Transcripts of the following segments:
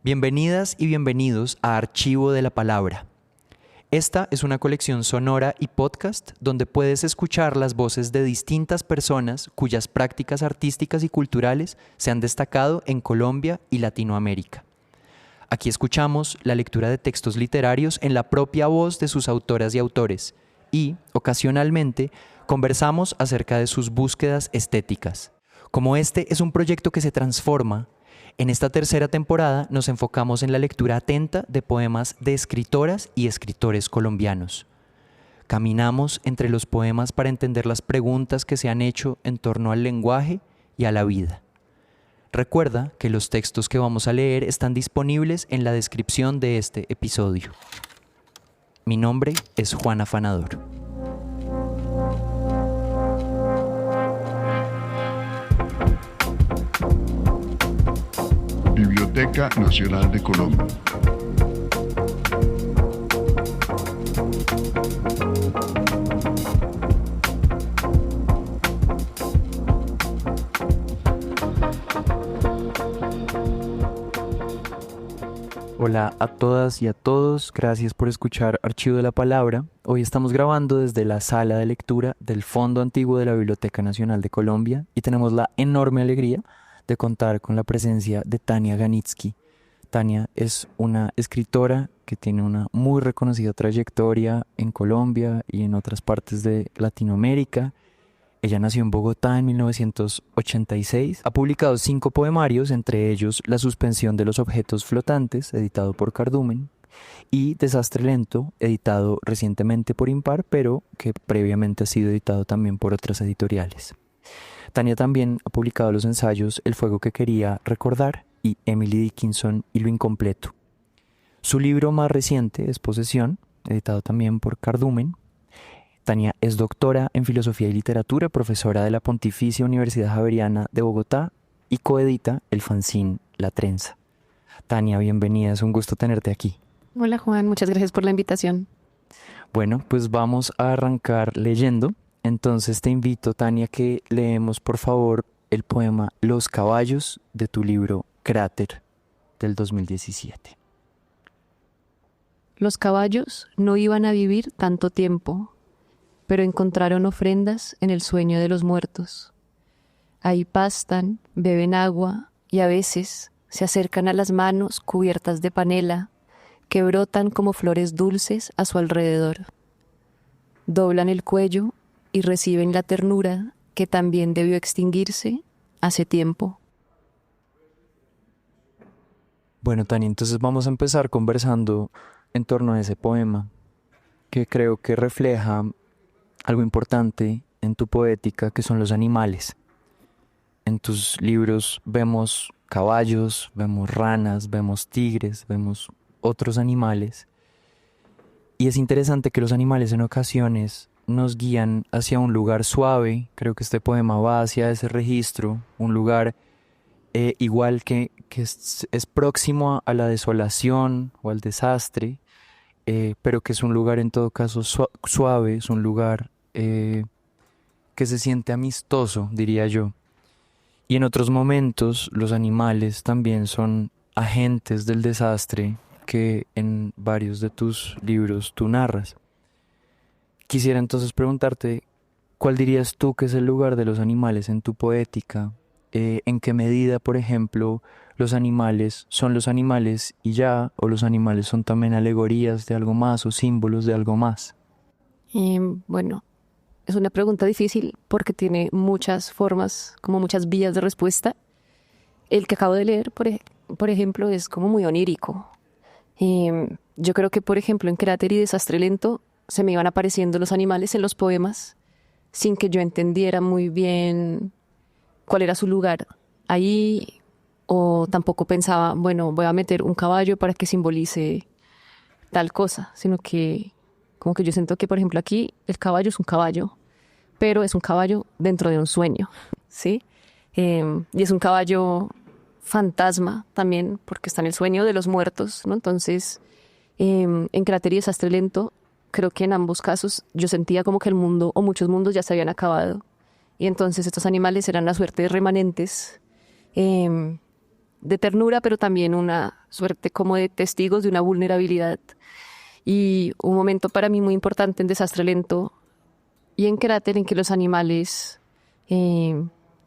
Bienvenidas y bienvenidos a Archivo de la Palabra. Esta es una colección sonora y podcast donde puedes escuchar las voces de distintas personas cuyas prácticas artísticas y culturales se han destacado en Colombia y Latinoamérica. Aquí escuchamos la lectura de textos literarios en la propia voz de sus autoras y autores y, ocasionalmente, conversamos acerca de sus búsquedas estéticas. Como este es un proyecto que se transforma, en esta tercera temporada nos enfocamos en la lectura atenta de poemas de escritoras y escritores colombianos. Caminamos entre los poemas para entender las preguntas que se han hecho en torno al lenguaje y a la vida. Recuerda que los textos que vamos a leer están disponibles en la descripción de este episodio. Mi nombre es Juan Afanador. Biblioteca Nacional de Colombia. Hola a todas y a todos, gracias por escuchar Archivo de la Palabra. Hoy estamos grabando desde la sala de lectura del Fondo Antiguo de la Biblioteca Nacional de Colombia y tenemos la enorme alegría de contar con la presencia de Tania Ganitsky. Tania es una escritora que tiene una muy reconocida trayectoria en Colombia y en otras partes de Latinoamérica. Ella nació en Bogotá en 1986. Ha publicado 5 poemarios, entre ellos La suspensión de los objetos flotantes, editado por Cardumen, y Desastre lento, editado recientemente por Impar, pero que previamente ha sido editado también por otras editoriales. Tania también ha publicado los ensayos El fuego que quería recordar y Emily Dickinson y lo incompleto. Su libro más reciente es Posesión, editado también por Cardumen. Tania es doctora en Filosofía y Literatura, profesora de la Pontificia Universidad Javeriana de Bogotá y coedita el fanzine La Trenza. Tania, bienvenida, es un gusto tenerte aquí. Hola Juan, muchas gracias por la invitación. Bueno, pues vamos a arrancar leyendo. Entonces te invito, Tania, que leemos por favor el poema Los caballos de tu libro Cráter del 2017. Los caballos no iban a vivir tanto tiempo, pero encontraron ofrendas en el sueño de los muertos. Ahí pastan, beben agua y a veces se acercan a las manos cubiertas de panela que brotan como flores dulces a su alrededor. Doblan el cuello y reciben la ternura que también debió extinguirse hace tiempo. Bueno, Tania, entonces vamos a empezar conversando en torno a ese poema, que creo que refleja algo importante en tu poética, que son los animales. En tus libros vemos caballos, vemos ranas, vemos tigres, vemos otros animales. Y es interesante que los animales en ocasiones nos guían hacia un lugar suave. Creo que este poema va hacia ese registro, un lugar igual que es próximo a la desolación o al desastre, pero que es un lugar en todo caso suave, es un lugar que se siente amistoso, diría yo. Y en otros momentos los animales también son agentes del desastre que en varios de tus libros tú narras. Quisiera entonces preguntarte, ¿cuál dirías tú que es el lugar de los animales en tu poética? ¿En qué medida, por ejemplo, los animales son los animales y ya, o los animales son también alegorías de algo más o símbolos de algo más? Bueno, es una pregunta difícil porque tiene muchas formas, como muchas vías de respuesta. El que acabo de leer, por ejemplo, es como muy onírico. Yo creo que, por ejemplo, en Cráter y Desastre lento se me iban apareciendo los animales en los poemas sin que yo entendiera muy bien cuál era su lugar ahí, o tampoco pensaba, bueno, voy a meter un caballo para que simbolice tal cosa, sino que como que yo siento que, por ejemplo, aquí el caballo es un caballo, pero es un caballo dentro de un sueño, ¿sí? Y es un caballo fantasma también, porque está en el sueño de los muertos, ¿no? Entonces, en Cráter y Desastre lento, creo que en ambos casos yo sentía como que el mundo o muchos mundos ya se habían acabado. Y entonces estos animales eran la suerte de remanentes de ternura, pero también una suerte como de testigos de una vulnerabilidad. Y un momento para mí muy importante en Desastre Lento y en Cráter, en que los animales,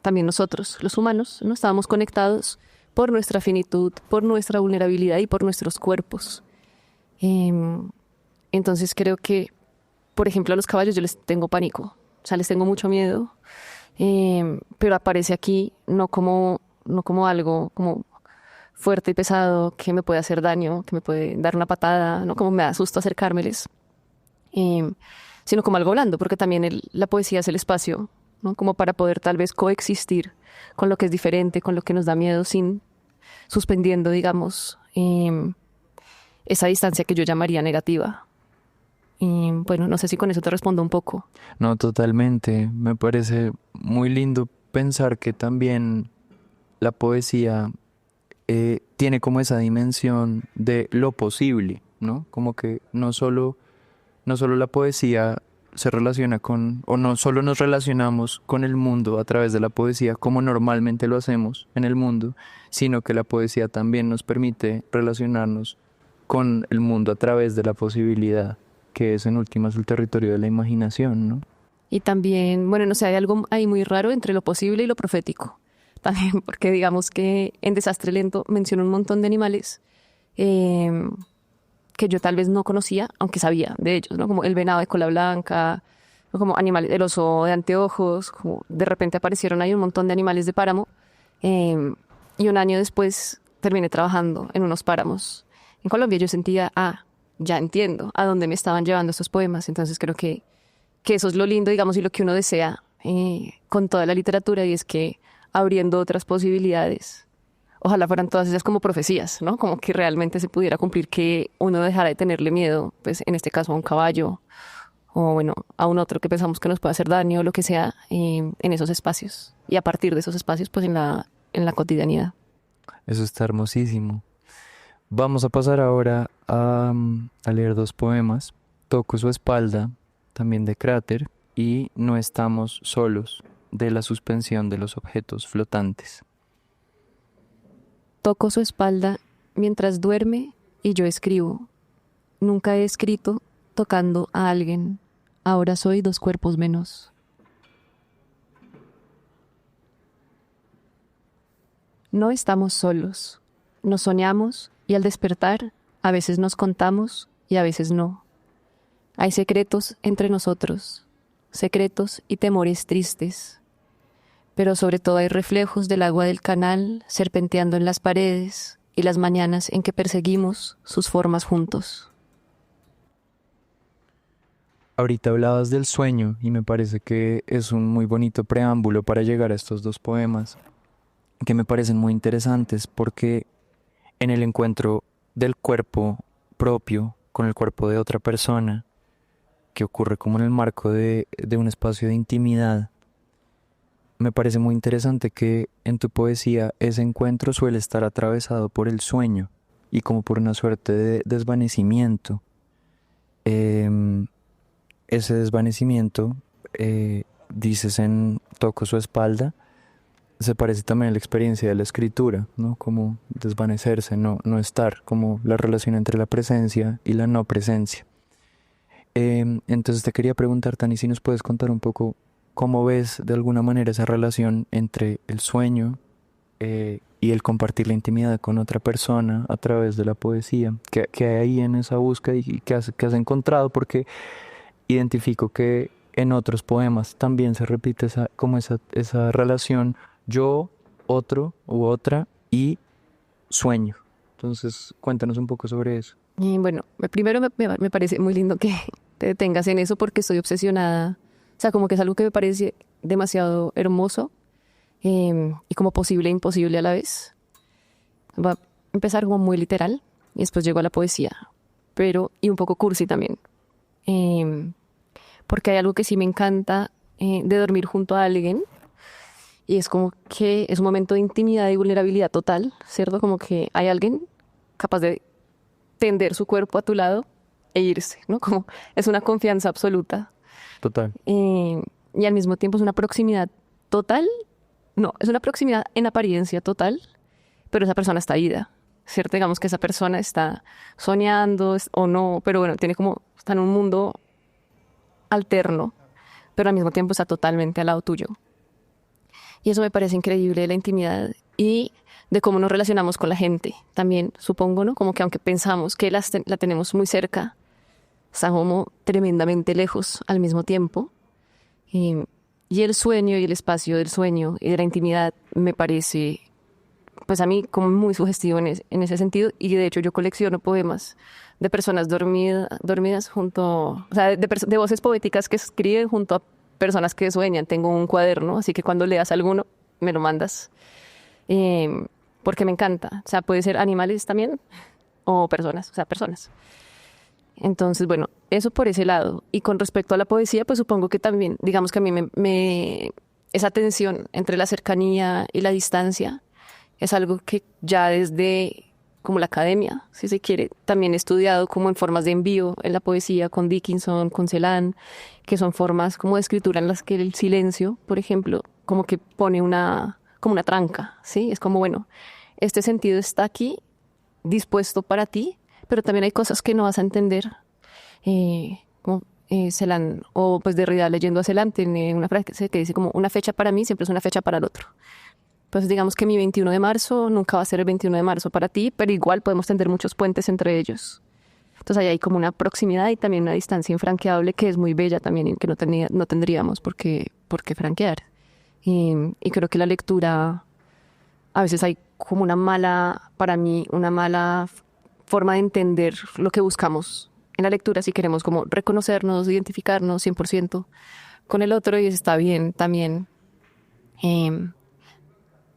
también nosotros, los humanos, ¿no? Estábamos conectados por nuestra finitud, por nuestra vulnerabilidad y por nuestros cuerpos. Entonces creo que, por ejemplo, a los caballos yo les tengo pánico, o sea, les tengo mucho miedo, pero aparece aquí no como algo como fuerte y pesado que me puede hacer daño, que me puede dar una patada, no como me da susto acercármeles, sino como algo blando, porque también la poesía es el espacio, ¿no? Como para poder tal vez coexistir con lo que es diferente, con lo que nos da miedo, sin suspendiendo, digamos, esa distancia que yo llamaría negativa. Bueno, no sé si con eso te respondo un poco. No, totalmente. Me parece muy lindo pensar que también la poesía tiene como esa dimensión de lo posible, ¿no? Como que no solo la poesía se relaciona con, o no solo nos relacionamos con el mundo a través de la poesía como normalmente lo hacemos en el mundo, sino que la poesía también nos permite relacionarnos con el mundo a través de la posibilidad, que es en últimas el territorio de la imaginación, ¿no? Y también, bueno, no sé, hay algo ahí muy raro entre lo posible y lo profético. También porque digamos que en Desastre Lento menciono un montón de animales que yo tal vez no conocía, aunque sabía de ellos, ¿no? Como el venado de cola blanca, ¿no? Como animales, el oso de anteojos, como de repente aparecieron ahí un montón de animales de páramo. Y un año después terminé trabajando en unos páramos. En Colombia yo sentía, ya entiendo a dónde me estaban llevando estos poemas. Entonces creo que eso es lo lindo, digamos, y lo que uno desea con toda la literatura, y es que abriendo otras posibilidades, ojalá fueran todas esas como profecías, ¿no? Como que realmente se pudiera cumplir, que uno dejara de tenerle miedo, pues en este caso a un caballo, o bueno, a un otro que pensamos que nos puede hacer daño, o lo que sea, en esos espacios. Y a partir de esos espacios, pues en la cotidianidad. Eso está hermosísimo. Vamos a pasar ahora a leer dos poemas. Toco su espalda, también de Cráter, y No estamos solos, de La suspensión de los objetos flotantes. Toco su espalda mientras duerme y yo escribo. Nunca he escrito tocando a alguien. Ahora soy dos cuerpos menos. No estamos solos. Nos soñamos y al despertar a veces nos contamos y a veces no. Hay secretos entre nosotros, secretos y temores tristes. Pero sobre todo hay reflejos del agua del canal serpenteando en las paredes y las mañanas en que perseguimos sus formas juntos. Ahorita hablabas del sueño y me parece que es un muy bonito preámbulo para llegar a estos dos poemas, que me parecen muy interesantes porque en el encuentro del cuerpo propio con el cuerpo de otra persona, que ocurre como en el marco de un espacio de intimidad, me parece muy interesante que en tu poesía ese encuentro suele estar atravesado por el sueño y como por una suerte de desvanecimiento. Ese desvanecimiento, dices en Toco su espalda, se parece también a la experiencia de la escritura, ¿no? Como desvanecerse, no estar, como la relación entre la presencia y la no presencia. Entonces te quería preguntar, Tani, si nos puedes contar un poco cómo ves de alguna manera esa relación entre el sueño y el compartir la intimidad con otra persona a través de la poesía. ¿Qué hay ahí en esa búsqueda y qué has encontrado? Porque identifico que en otros poemas también se repite esa relación yo, otro u otra y sueño. Entonces, cuéntanos un poco sobre eso. Y bueno, primero me parece muy lindo que te detengas en eso porque estoy obsesionada. O sea, como que es algo que me parece demasiado hermoso y como posible e imposible a la vez. Va a empezar como muy literal y después llego a la poesía, y un poco cursi también. Porque hay algo que sí me encanta de dormir junto a alguien, y es como que es un momento de intimidad y vulnerabilidad total, ¿cierto? Como que hay alguien capaz de tender su cuerpo a tu lado e irse, ¿no? Como es una confianza absoluta. Total. Y al mismo tiempo es una proximidad total. No, es una proximidad en apariencia total, pero esa persona está ida, ¿cierto? Digamos que esa persona está soñando o no, pero bueno, está en un mundo alterno, pero al mismo tiempo está totalmente al lado tuyo. Y eso me parece increíble de la intimidad y de cómo nos relacionamos con la gente. También, supongo, ¿no? Como que aunque pensamos que la tenemos muy cerca, está como tremendamente lejos al mismo tiempo. Y el sueño y el espacio del sueño y de la intimidad me parece, pues a mí, como muy sugestivo en ese sentido. Y de hecho yo colecciono poemas de personas dormidas junto, o sea, de voces poéticas que escriben junto a personas que sueñan. Tengo un cuaderno, así que cuando leas alguno, me lo mandas. Porque me encanta. O sea, puede ser animales también o personas, o sea, personas. Entonces, bueno, eso por ese lado. Y con respecto a la poesía, pues supongo que también, digamos que a mí esa tensión entre la cercanía y la distancia es algo que ya desde como la academia, si se quiere, también he estudiado como en formas de envío en la poesía con Dickinson, con Celan, que son formas como de escritura en las que el silencio, por ejemplo, como que pone como una tranca, ¿sí? Es como, bueno, este sentido está aquí, dispuesto para ti, pero también hay cosas que no vas a entender. Como Celan, o pues Derrida leyendo a Celan, tiene una frase que dice como una fecha para mí siempre es una fecha para el otro. Pues digamos que mi 21 de marzo nunca va a ser el 21 de marzo para ti, pero igual podemos tender muchos puentes entre ellos. Entonces ahí hay como una proximidad y también una distancia infranqueable que es muy bella también y que no tendríamos por qué franquear. Y creo que la lectura, a veces hay como para mí, una mala forma de entender lo que buscamos en la lectura si queremos como reconocernos, identificarnos 100% con el otro, y está bien también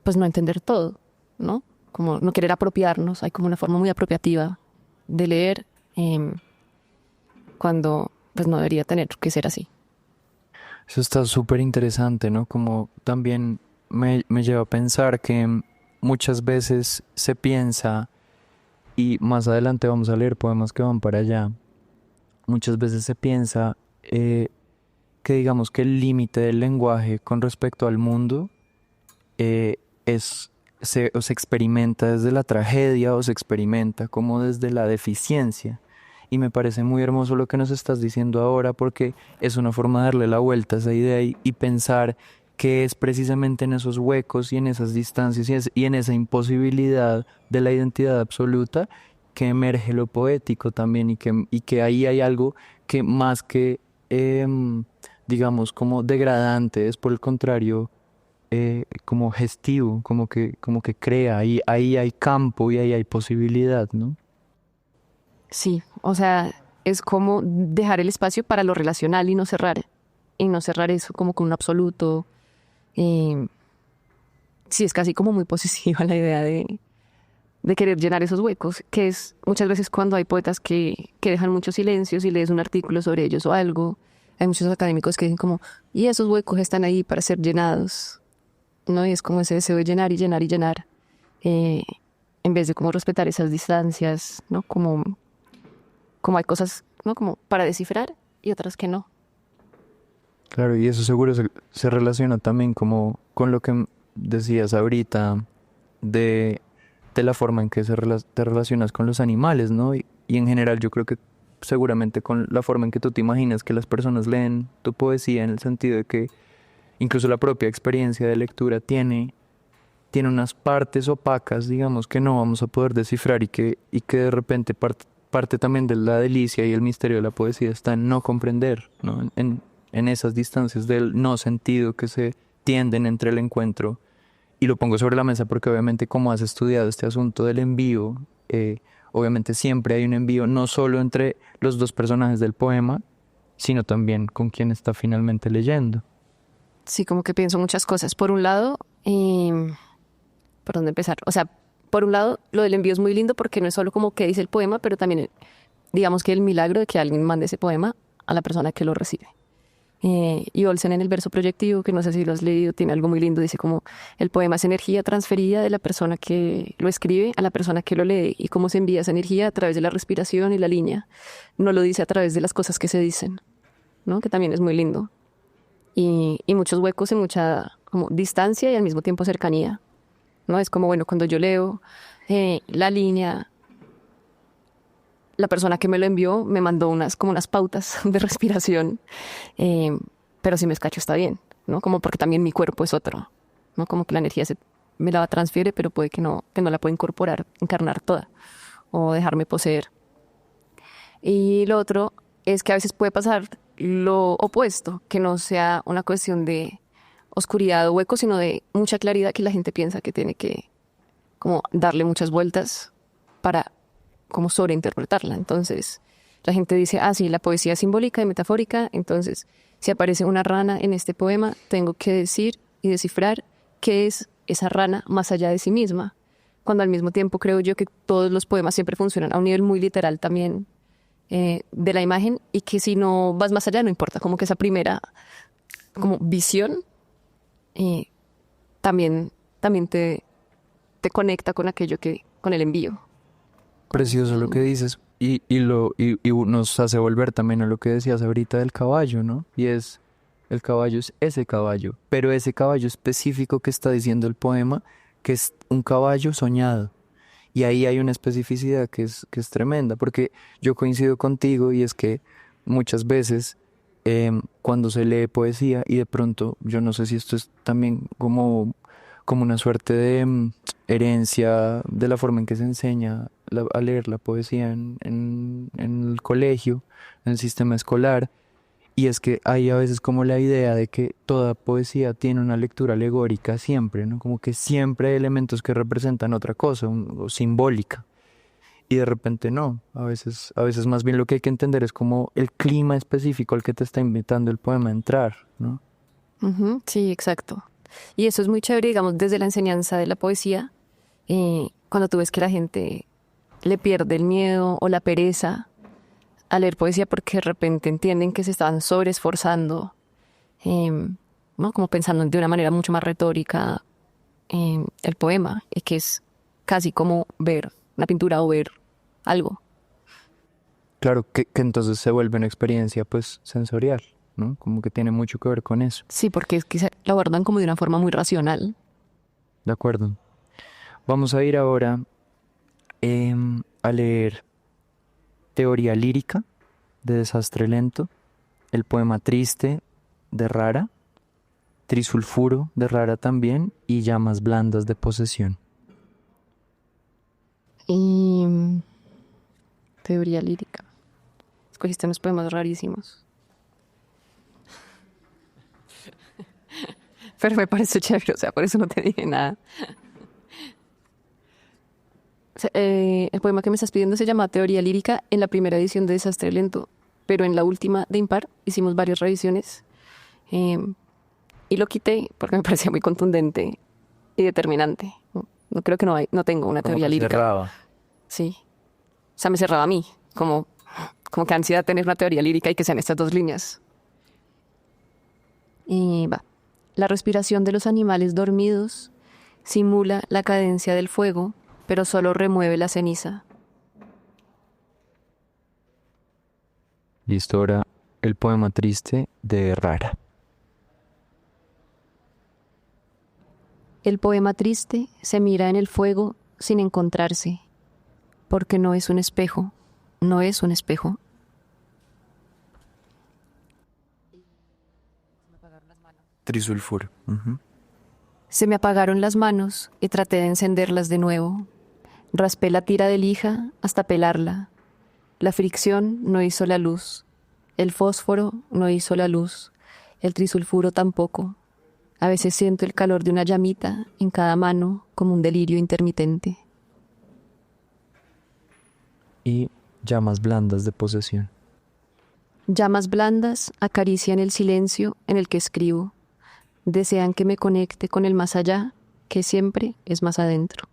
pues no entender todo, ¿no? Como no querer apropiarnos. Hay como una forma muy apropiativa de leer cuando pues no debería tener que ser así. Eso está súper interesante, ¿no? Como también me lleva a pensar que muchas veces se piensa, y más adelante vamos a leer poemas que van para allá, muchas veces se piensa que digamos que el límite del lenguaje con respecto al mundo o se experimenta desde la tragedia o se experimenta como desde la deficiencia. Y me parece muy hermoso lo que nos estás diciendo ahora, porque es una forma de darle la vuelta a esa idea y pensar que es precisamente en esos huecos y en esas distancias y en esa imposibilidad de la identidad absoluta que emerge lo poético también, y que ahí hay algo que más que, digamos, como degradante, es por el contrario como gestivo, como que crea, y ahí hay campo y ahí hay posibilidad, ¿no? Sí, o sea, es como dejar el espacio para lo relacional y no cerrar eso como con un absoluto. Sí, es casi como muy posesiva la idea de querer llenar esos huecos, que es muchas veces cuando hay poetas que dejan muchos silencios y lees un artículo sobre ellos o algo. Hay muchos académicos que dicen como, y esos huecos están ahí para ser llenados, ¿no? Y es como ese deseo de llenar y llenar y llenar, en vez de como respetar esas distancias, ¿no? Como hay cosas, ¿no? Como para descifrar y otras que no. Claro, y eso seguro se relaciona también como con lo que decías ahorita de la forma en que te relacionas con los animales, ¿no? Y en general yo creo que seguramente con la forma en que tú te imaginas que las personas leen tu poesía, en el sentido de que incluso la propia experiencia de lectura tiene unas partes opacas, digamos, que no vamos a poder descifrar, y que de repente parte también de la delicia y el misterio de la poesía está en no comprender, ¿no? En esas distancias del no sentido que se tienden entre el encuentro. Y lo pongo sobre la mesa porque obviamente, como has estudiado este asunto del envío, obviamente siempre hay un envío no solo entre los dos personajes del poema, sino también con quien está finalmente leyendo. Sí, como que pienso muchas cosas. Por un lado, ¿por dónde empezar? O sea, por un lado, lo del envío es muy lindo porque no es solo como que dice el poema, pero también, digamos que el milagro de que alguien mande ese poema a la persona que lo recibe. Y Olsen, en el verso proyectivo, que no sé si lo has leído, tiene algo muy lindo. Dice como el poema es energía transferida de la persona que lo escribe a la persona que lo lee, y cómo se envía esa energía a través de la respiración y la línea. No lo dice a través de las cosas que se dicen, ¿no? Que también es muy lindo. Y muchos huecos y mucha como distancia y al mismo tiempo cercanía. ¿no? Es como, bueno, cuando yo leo la línea, la persona que me lo envió me mandó como unas pautas de respiración, eh, pero si me escacho está bien, ¿no? Como porque también mi cuerpo es otro, ¿no? Como que la energía me la transfiere, pero puede que no la pueda incorporar, encarnar toda o dejarme poseer. Y lo otro es que a veces puede pasar lo opuesto, que no sea una cuestión de oscuridad o hueco, sino de mucha claridad que la gente piensa que tiene que como darle muchas vueltas para como sobreinterpretarla. Entonces, la gente dice, ah, sí, la poesía es simbólica y metafórica, entonces, si aparece una rana en este poema, tengo que decir y descifrar qué es esa rana más allá de sí misma. Cuando al mismo tiempo creo yo que todos los poemas siempre funcionan a un nivel muy literal también de la imagen y que si no vas más allá no importa, como que esa primera como visión eh, también te conecta con aquello con el envío. Precioso lo que dices y nos hace volver también a lo que decías ahorita del caballo, ¿no? Y el caballo es ese caballo, pero ese caballo específico que está diciendo el poema, que es un caballo soñado. Y ahí hay una especificidad que es tremenda, porque yo coincido contigo y es que muchas veces cuando se lee poesía y de pronto, yo no sé si esto es también como una suerte de herencia de la forma en que se enseña a leer la poesía en el colegio, en el sistema escolar, y es que hay a veces como la idea de que toda poesía tiene una lectura alegórica siempre, ¿no? Como que siempre hay elementos que representan otra cosa, o simbólica. Y de repente no, a veces más bien lo que hay que entender es como el clima específico al que te está invitando el poema a entrar, ¿no? Ujú, sí, exacto. Y eso es muy chévere, digamos, desde la enseñanza de la poesía, cuando tú ves que la gente le pierde el miedo o la pereza a leer poesía porque de repente entienden que se están sobreesforzando, ¿no? Como pensando de una manera mucho más retórica el poema, y que es casi como ver una pintura o ver algo. Claro que entonces se vuelve una experiencia pues sensorial, ¿no? Como que tiene mucho que ver con eso. Sí, porque es que lo abordan como de una forma muy racional. De acuerdo. Vamos a ir ahora a leer Teoría lírica de Desastre Lento, el poema Triste de Rara, Trisulfuro de Rara también y Llamas blandas de Posesión. Y teoría lírica. Escogiste unos poemas rarísimos. Pero me parece chévere, o sea, por eso no te dije nada. O sea, el poema que me estás pidiendo se llama Teoría lírica en la primera edición de Desastre Lento, pero en la última de Impar hicimos varias revisiones y lo quité porque me parecía muy contundente y determinante. No, no creo que no tengo una Como teoría que lírica. cerraba. Sí. O sea, me cerraba a mí, como que ansiedad tener una teoría lírica y que sean estas dos líneas. Y va. La respiración de los animales dormidos simula la cadencia del fuego, pero solo remueve la ceniza. Listo, ahora el poema Triste de Rara. El poema triste se mira en el fuego sin encontrarse, porque no es un espejo, no es un espejo. Trisulfuro. Ujú. Se me apagaron las manos y traté de encenderlas de nuevo. Raspé la tira de lija hasta pelarla. La fricción no hizo la luz. El fósforo no hizo la luz. El trisulfuro tampoco. A veces siento el calor de una llamita en cada mano como un delirio intermitente. Y Llamas blandas de Posesión. Llamas blandas acarician el silencio en el que escribo. Desean que me conecte con el más allá, que siempre es más adentro.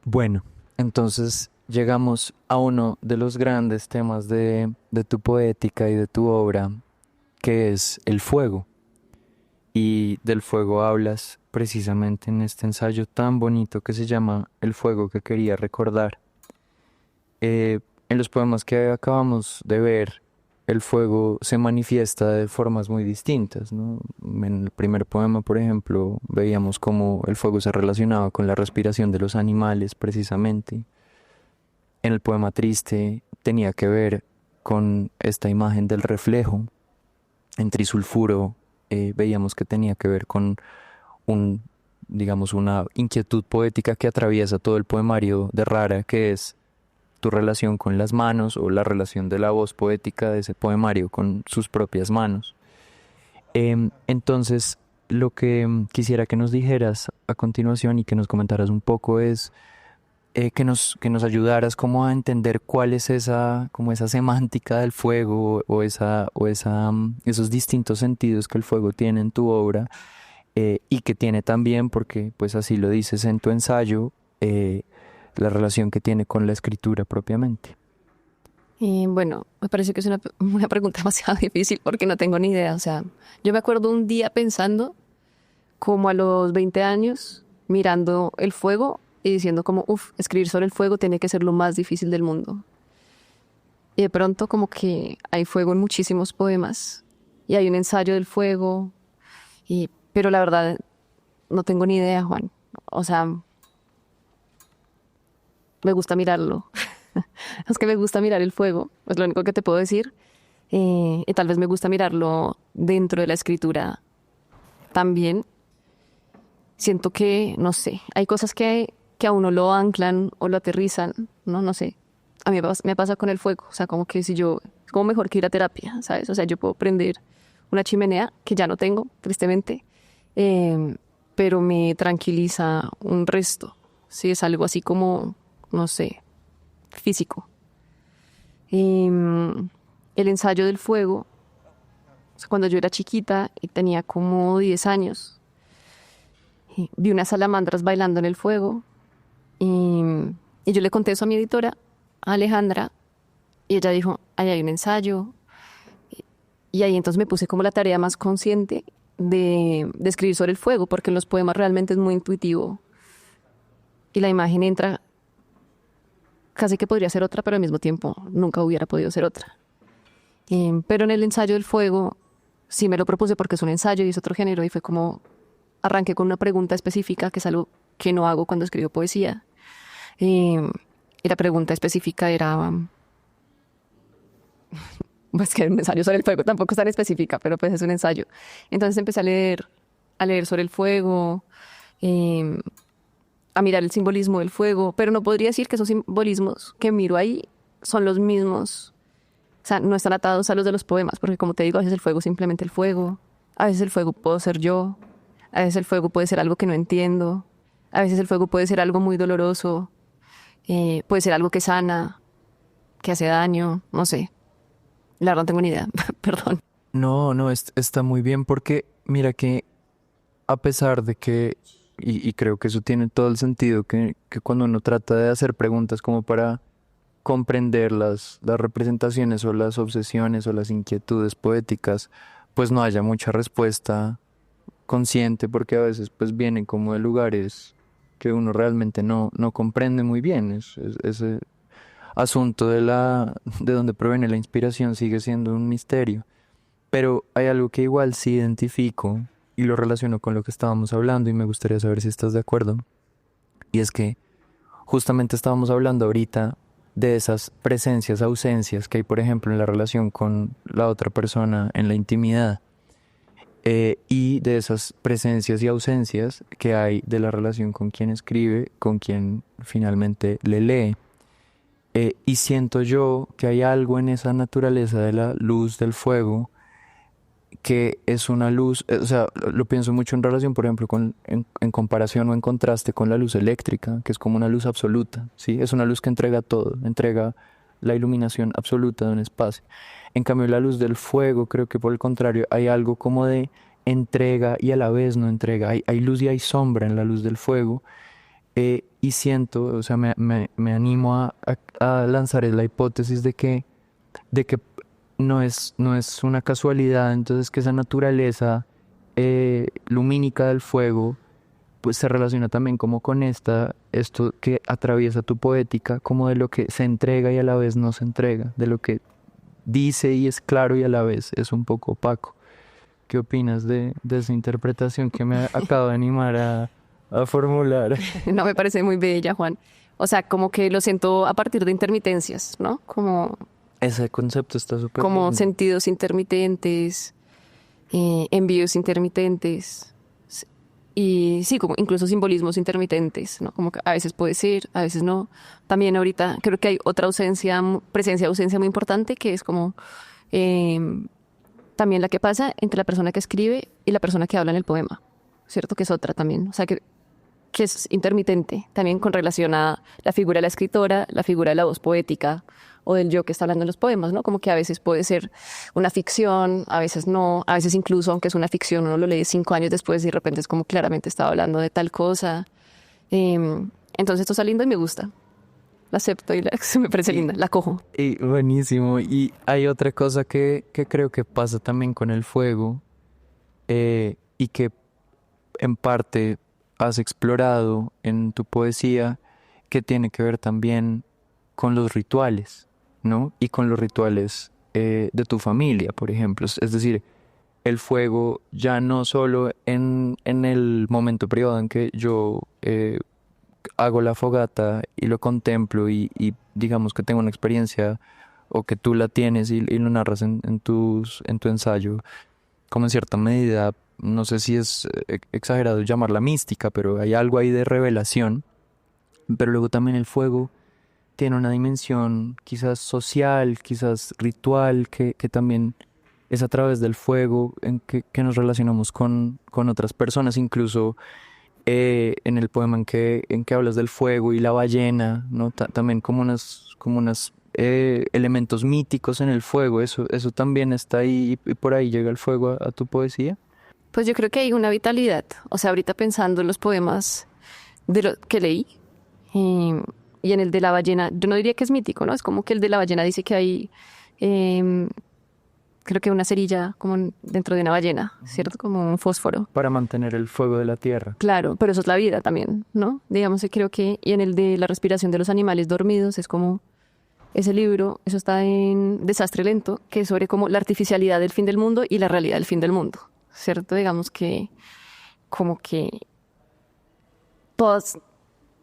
Bueno, entonces llegamos a uno de los grandes temas de tu poética y de tu obra, que es el fuego. Y del fuego hablas precisamente en este ensayo tan bonito que se llama El fuego que quería recordar. En los poemas que acabamos de ver, el fuego se manifiesta de formas muy distintas, ¿no? En el primer poema, por ejemplo, veíamos cómo el fuego se relacionaba con la respiración de los animales, precisamente. En el poema triste tenía que ver con esta imagen del reflejo. En Trisulfuro veíamos que tenía que ver con un, digamos, una inquietud poética que atraviesa todo el poemario de Rara, que es tu relación con las manos o la relación de la voz poética de ese poemario con sus propias manos. Entonces, lo que quisiera que nos dijeras a continuación y que nos comentaras un poco es que nos ayudaras como a entender cuál es esa, como esa semántica del fuego o esos distintos sentidos que el fuego tiene en tu obra y que tiene también, porque pues así lo dices en tu ensayo, la relación que tiene con la escritura propiamente. Bueno, me parece que es una pregunta demasiado difícil porque no tengo ni idea. O sea, yo me acuerdo un día pensando como a los 20 años, mirando el fuego y diciendo como, uff, escribir sobre el fuego tiene que ser lo más difícil del mundo. Y de pronto como que hay fuego en muchísimos poemas y hay un ensayo del fuego, pero la verdad no tengo ni idea, Juan. O sea, me gusta mirarlo. Es que me gusta mirar el fuego, es lo único que te puedo decir. Y tal vez me gusta mirarlo dentro de la escritura también. Siento que, no sé, hay cosas que a uno lo anclan o lo aterrizan, ¿no? No sé. A mí me pasa con el fuego, o sea, como que si yo, es como mejor que ir a terapia, ¿sabes? O sea, yo puedo prender una chimenea, que ya no tengo, tristemente, pero me tranquiliza un resto. Sí, es algo así como, no sé, físico. El ensayo del fuego, o sea, cuando yo era chiquita y tenía como 10 años, vi unas salamandras bailando en el fuego y yo le conté eso a mi editora, a Alejandra, y ella dijo, ahí hay un ensayo. Y ahí entonces me puse como la tarea más consciente de escribir sobre el fuego, porque en los poemas realmente es muy intuitivo y la imagen entra, casi que podría ser otra, pero al mismo tiempo nunca hubiera podido ser otra. Pero en el ensayo del fuego sí me lo propuse porque es un ensayo y es otro género y fue como arranqué con una pregunta específica, que es algo que no hago cuando escribo poesía. Y la pregunta específica era, pues que un ensayo sobre el fuego tampoco es tan específica, pero pues es un ensayo. Entonces empecé a leer sobre el fuego, a mirar el simbolismo del fuego, pero no podría decir que esos simbolismos que miro ahí son los mismos. O sea, no están atados a los de los poemas, porque como te digo, a veces el fuego es simplemente el fuego, a veces el fuego puedo ser yo, a veces el fuego puede ser algo que no entiendo, a veces el fuego puede ser algo muy doloroso, puede ser algo que sana, que hace daño, no sé. La verdad no tengo ni idea, perdón. No, no, está muy bien porque mira que a pesar de que, y creo que eso tiene todo el sentido, que cuando uno trata de hacer preguntas como para comprender las representaciones o las obsesiones o las inquietudes poéticas, pues no haya mucha respuesta consciente porque a veces pues vienen como de lugares que uno realmente no comprende muy bien. Ese asunto de dónde proviene la inspiración sigue siendo un misterio. Pero hay algo que igual sí identifico y lo relaciono con lo que estábamos hablando y me gustaría saber si estás de acuerdo. Y es que justamente estábamos hablando ahorita de esas presencias, ausencias que hay, por ejemplo, en la relación con la otra persona en la intimidad. Y de esas presencias y ausencias que hay de la relación con quien escribe, con quien finalmente le lee. Y siento yo que hay algo en esa naturaleza de la luz del fuego que es una luz, o sea, lo pienso mucho en relación, por ejemplo, en comparación o en contraste con la luz eléctrica, que es como una luz absoluta, ¿sí? Es una luz que entrega todo, entrega la iluminación absoluta de un espacio. En cambio, la luz del fuego, creo que por el contrario, hay algo como de entrega y a la vez no entrega. Hay luz y hay sombra en la luz del fuego. Y siento, o sea, me animo a lanzar la hipótesis de que no es una casualidad, entonces que esa naturaleza lumínica del fuego pues se relaciona también como con esto que atraviesa tu poética, como de lo que se entrega y a la vez no se entrega, de lo que dice y es claro y a la vez es un poco opaco. ¿Qué opinas de esa interpretación que me acabo de animar a formular? No, me parece muy bella, Juan. O sea, como que lo siento a partir de intermitencias, ¿no? Ese concepto está súper Como lindo. sentidos intermitentes, envíos intermitentes y sí, como incluso simbolismos intermitentes, ¿no? Como que a veces puede ser, a veces no. También ahorita creo que hay otra presencia-ausencia muy importante que es como eh, también la que pasa entre la persona que escribe y la persona que habla en el poema, ¿cierto? Que es otra también, o sea, que es intermitente, también con relación a la figura de la escritora, la figura de la voz poética o del yo que está hablando en los poemas, ¿no? Como que a veces puede ser una ficción, a veces no, a veces incluso, aunque es una ficción, uno lo lee 5 años después y de repente es como claramente estaba hablando de tal cosa. Entonces esto está lindo y me gusta. La acepto y me parece linda, la cojo. Y buenísimo. Y hay otra cosa que creo que pasa también con el fuego y que en parte has explorado en tu poesía, que tiene que ver también con los rituales, ¿no? Y con los rituales de tu familia, por ejemplo. Es decir, el fuego ya no solo en el momento privado en que yo hago la fogata y lo contemplo y digamos que tengo una experiencia o que tú la tienes y lo narras en tu ensayo, como en cierta medida, no sé si es exagerado llamarla mística, pero hay algo ahí de revelación. Pero luego también el fuego tiene una dimensión quizás social, quizás ritual, que también es a través del fuego en que nos relacionamos con otras personas, incluso en el poema en que hablas del fuego y la ballena, ¿no? También como unas elementos míticos en el fuego, eso también está ahí y por ahí llega el fuego a tu poesía. Pues yo creo que hay una vitalidad, o sea, ahorita pensando en los poemas de lo que leí, y en el de la ballena, yo no diría que es mítico, ¿no? Es como que el de la ballena dice que hay, em, creo que una cerilla como dentro de una ballena, ¿cierto? Como un fósforo. Para mantener el fuego de la tierra. Claro, pero eso es la vida también, ¿no? Digamos que creo que, y en el de la respiración de los animales dormidos, es como ese libro, eso está en Desastre Lento, que es sobre como la artificialidad del fin del mundo y la realidad del fin del mundo, ¿cierto? Digamos que como que todas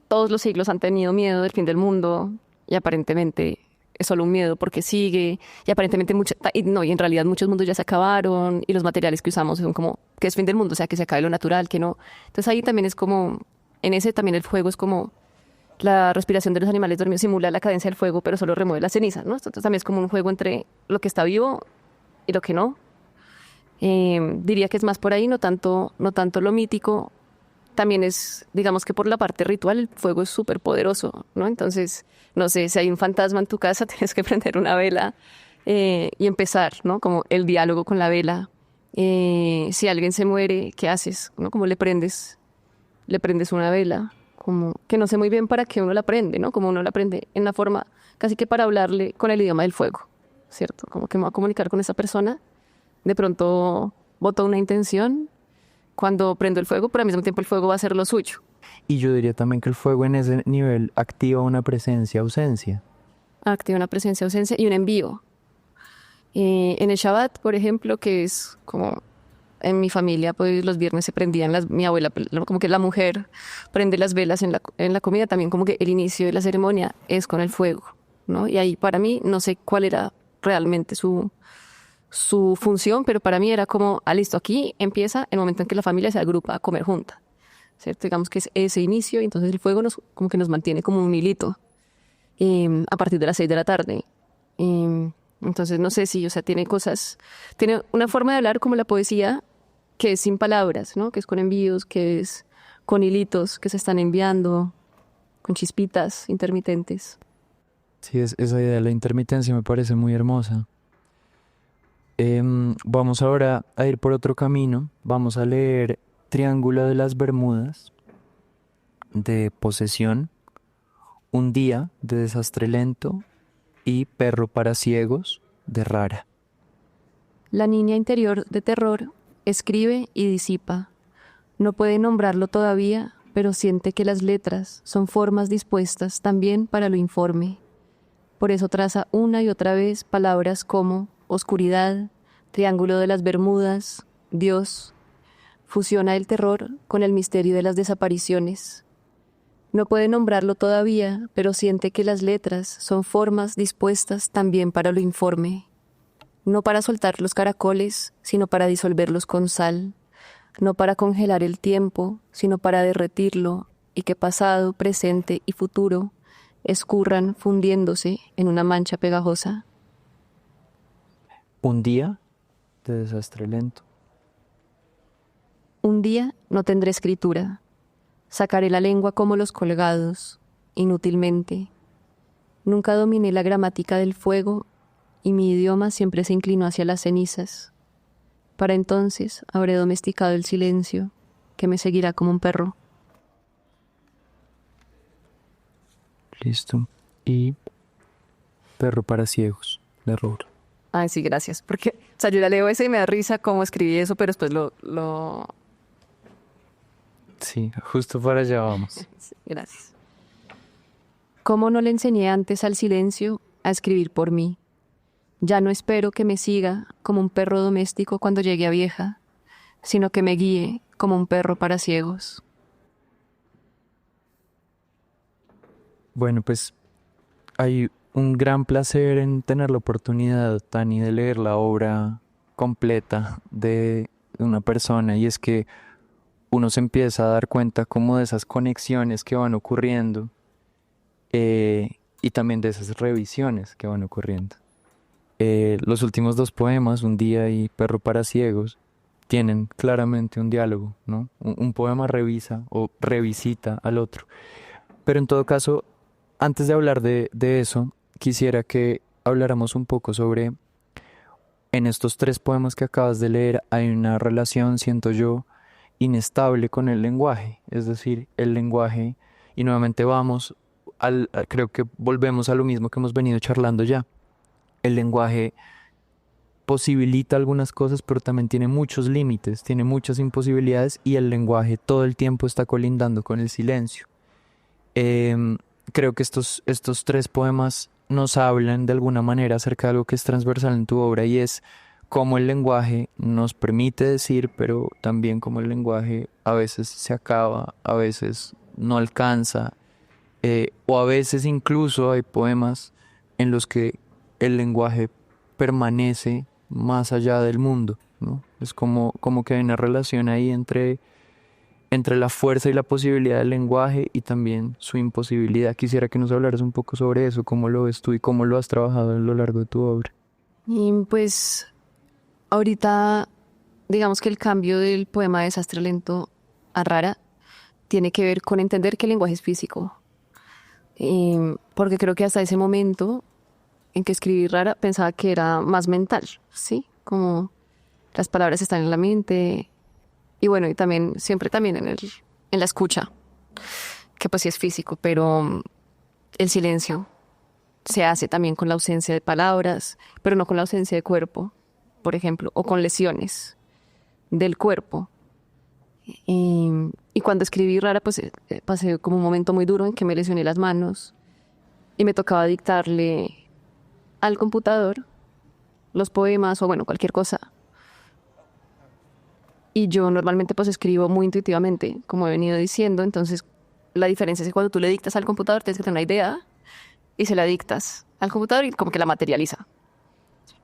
todos los siglos han tenido miedo del fin del mundo y aparentemente es solo un miedo porque sigue y aparentemente y en realidad muchos mundos ya se acabaron y los materiales que usamos son como que es fin del mundo, o sea, que se acabe lo natural, que no. Entonces ahí también es como, en ese también el fuego es como la respiración de los animales dormidos simula la cadencia del fuego, pero solo remueve la ceniza, ¿no? Entonces también es como un juego entre lo que está vivo y lo que no. Diría que es más por ahí, no tanto lo mítico. También es, digamos que por la parte ritual, el fuego es súper poderoso, ¿no? Entonces, no sé, si hay un fantasma en tu casa, tienes que prender una vela y empezar, ¿no? Como el diálogo con la vela. Si alguien se muere, ¿qué haces? ¿No? Como le prendes una vela, como que no sé muy bien para qué uno la prende, ¿no? Como uno la prende en la forma casi que para hablarle con el idioma del fuego, ¿cierto? Como que me va a comunicar con esa persona, de pronto boto una intención cuando prendo el fuego, pero al mismo tiempo el fuego va a hacer lo suyo. Y yo diría también que el fuego en ese nivel activa una presencia-ausencia. Activa una presencia-ausencia y un envío. En el Shabbat, por ejemplo, que es como en mi familia, pues los viernes se prendían mi abuela, como que la mujer prende las velas en la comida, también como que el inicio de la ceremonia es con el fuego, ¿no? Y ahí para mí no sé cuál era realmente su función, pero para mí era como, listo, aquí empieza el momento en que la familia se agrupa a comer junta, ¿cierto? Digamos que es ese inicio y entonces el fuego como que nos mantiene como un hilito a partir de las 6 de la tarde. Entonces no sé si, o sea, tiene una forma de hablar como la poesía que es sin palabras, ¿no? Que es con envíos, que es con hilitos que se están enviando, con chispitas intermitentes. Sí, esa idea de la intermitencia me parece muy hermosa. Vamos ahora a ir por otro camino. Vamos a leer Triángulo de las Bermudas, de Posesión, Un día, de Desastre Lento, y Perro para Ciegos, de Rara. La niña interior de terror escribe y disipa. No puede nombrarlo todavía, pero siente que las letras son formas dispuestas también para lo informe. Por eso traza una y otra vez palabras como oscuridad, triángulo de las Bermudas, Dios. Fusiona el terror con el misterio de las desapariciones. No puede nombrarlo todavía, pero siente que las letras son formas dispuestas también para lo informe. No para soltar los caracoles, sino para disolverlos con sal. No para congelar el tiempo, sino para derretirlo, y que pasado, presente y futuro escurran fundiéndose en una mancha pegajosa. Un día de desastre lento. Un día no tendré escritura. Sacaré la lengua como los colgados, inútilmente. Nunca dominé la gramática del fuego y mi idioma siempre se inclinó hacia las cenizas. Para entonces habré domesticado el silencio, que me seguirá como un perro. Listo. Y Perro para ciegos, de Roura. Ay, sí, gracias. Porque, o sea, yo la leo ese y me da risa cómo escribí eso, pero después Sí, justo para allá vamos. Sí, gracias. ¿Cómo no le enseñé antes al silencio a escribir por mí? Ya no espero que me siga como un perro doméstico cuando llegue a vieja, sino que me guíe como un perro para ciegos. Bueno, pues hay un gran placer en tener la oportunidad, Tani, de leer la obra completa de una persona, y es que uno se empieza a dar cuenta como de esas conexiones que van ocurriendo, y también de esas revisiones que van ocurriendo. Los últimos dos poemas, Un día y Perro para ciegos, tienen claramente un diálogo, ¿no? Un poema revisa o revisita al otro. Pero en todo caso, antes de hablar de eso, quisiera que habláramos un poco sobre, en estos tres poemas que acabas de leer, hay una relación, siento yo, inestable con el lenguaje. Es decir, el lenguaje, y nuevamente creo que volvemos a lo mismo que hemos venido charlando ya. El lenguaje posibilita algunas cosas, pero también tiene muchos límites, tiene muchas imposibilidades, y el lenguaje todo el tiempo está colindando con el silencio. Creo que estos tres poemas nos hablan de alguna manera acerca de algo que es transversal en tu obra, y es cómo el lenguaje nos permite decir, pero también cómo el lenguaje a veces se acaba, a veces no alcanza, o a veces incluso hay poemas en los que el lenguaje permanece más allá del mundo, ¿no? Es como que hay una relación ahí entre la fuerza y la posibilidad del lenguaje, y también su imposibilidad. Quisiera que nos hablaras un poco sobre eso, cómo lo ves tú y cómo lo has trabajado a lo largo de tu obra. Y pues ahorita, digamos que el cambio del poema Desastre Lento a Rara tiene que ver con entender que el lenguaje es físico. Porque creo que hasta ese momento en que escribí Rara pensaba que era más mental, ¿sí? Como las palabras están en la mente. Y bueno, y también, siempre también en la escucha, que pues sí es físico, pero el silencio se hace también con la ausencia de palabras, pero no con la ausencia de cuerpo, por ejemplo, o con lesiones del cuerpo. Y cuando escribí Rara, pues pasé como un momento muy duro en que me lesioné las manos y me tocaba dictarle al computador los poemas o bueno, cualquier cosa. Y yo normalmente pues escribo muy intuitivamente, como he venido diciendo. Entonces la diferencia es que cuando tú le dictas al computador tienes que tener una idea y se la dictas al computador y como que la materializa.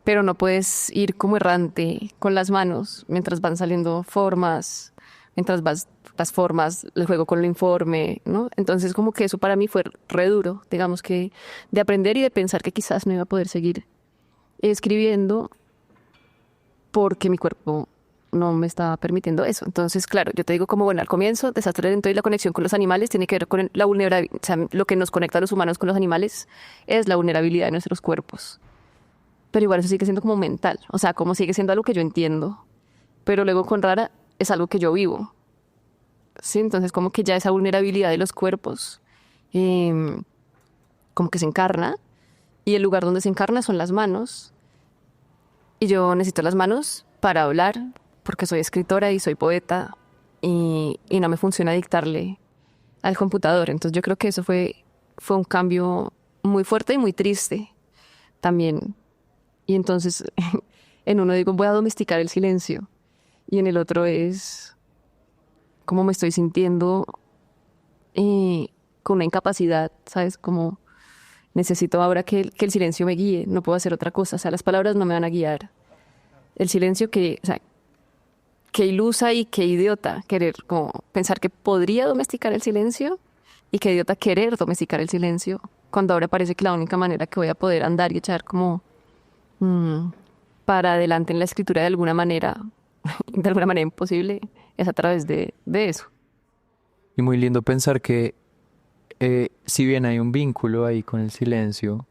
Pero no puedes ir como errante con las manos mientras van saliendo formas, mientras las formas, el juego con el informe, ¿no? Entonces como que eso para mí fue re duro, digamos que de aprender y de pensar que quizás no iba a poder seguir escribiendo porque mi cuerpo no me estaba permitiendo eso. Entonces, claro, yo te digo como, bueno, al comienzo, Desastre Lento y la conexión con los animales tiene que ver con la vulnerabilidad. O sea, lo que nos conecta a los humanos con los animales es la vulnerabilidad de nuestros cuerpos. Pero igual eso sigue siendo como mental. O sea, como sigue siendo algo que yo entiendo. Pero luego con Rara es algo que yo vivo. Sí, entonces como que ya esa vulnerabilidad de los cuerpos como que se encarna. Y el lugar donde se encarna son las manos. Y yo necesito las manos para hablar, porque soy escritora y soy poeta y no me funciona dictarle al computador. Entonces yo creo que eso fue un cambio muy fuerte y muy triste también. Y entonces en uno digo, voy a domesticar el silencio. Y en el otro es cómo me estoy sintiendo con una incapacidad, ¿sabes? Como necesito ahora que el silencio me guíe, no puedo hacer otra cosa. O sea, las palabras no me van a guiar. El silencio o sea, qué ilusa y qué idiota querer, como pensar que podría domesticar el silencio y qué idiota querer domesticar el silencio, cuando ahora parece que la única manera que voy a poder andar y echar como para adelante en la escritura de alguna manera imposible, es a través de eso. Y muy lindo pensar que si bien hay un vínculo ahí con el silencio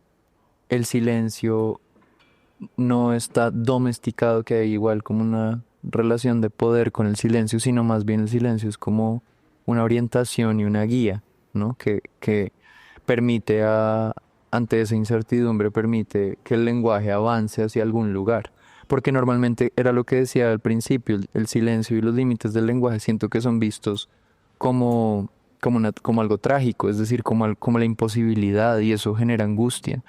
no está domesticado, que hay igual como una relación de poder con el silencio, sino más bien el silencio es como una orientación y una guía, ¿no? Que permite ante esa incertidumbre, permite que el lenguaje avance hacia algún lugar. Porque normalmente era lo que decía al principio, el silencio y los límites del lenguaje siento que son vistos como, como algo trágico, es decir, como la imposibilidad y eso genera angustia.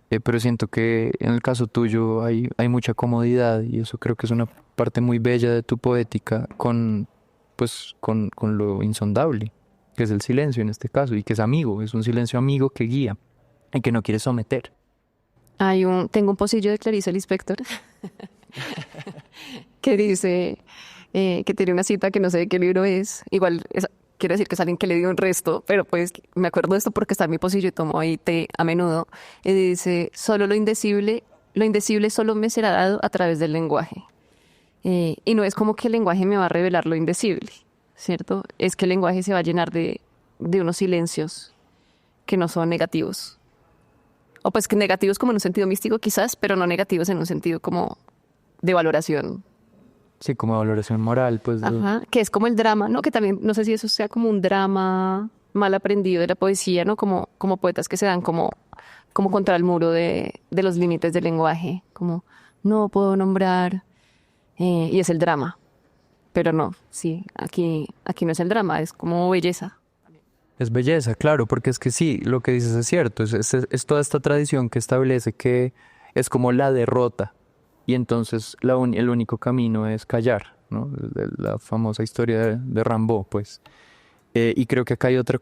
Pero siento que en el caso tuyo hay mucha comodidad y eso creo que es una parte muy bella de tu poética con lo insondable, que es el silencio en este caso y que es amigo, es un silencio amigo que guía y que no quiere someter. Tengo un pocillo de Clarice Lispector que dice que tiene una cita que no sé de qué libro es. Igual quiero decir que es alguien que le dio un resto, pero pues me acuerdo de esto porque está en mi pocillo y tomo ahí té a menudo. Y dice, solo lo indecible solo me será dado a través del lenguaje. Y no es como que el lenguaje me va a revelar lo indecible, ¿cierto? Es que el lenguaje se va a llenar de unos silencios que no son negativos. O pues que negativos como en un sentido místico quizás, pero no negativos en un sentido como de valoración. Sí, como valoración moral, pues. Ajá, que es como el drama, ¿no? Que también, no sé si eso sea como un drama mal aprendido de la poesía, ¿no? Como poetas que se dan como contra el muro de los límites del lenguaje, como no puedo nombrar, y es el drama. Pero no, sí, aquí no es el drama, es como belleza. Es belleza, claro, porque es que sí, lo que dices es cierto, es toda esta tradición que establece que es como la derrota y entonces el único camino es callar, ¿no? La famosa historia de Rimbaud, pues. Y creo que acá hay otra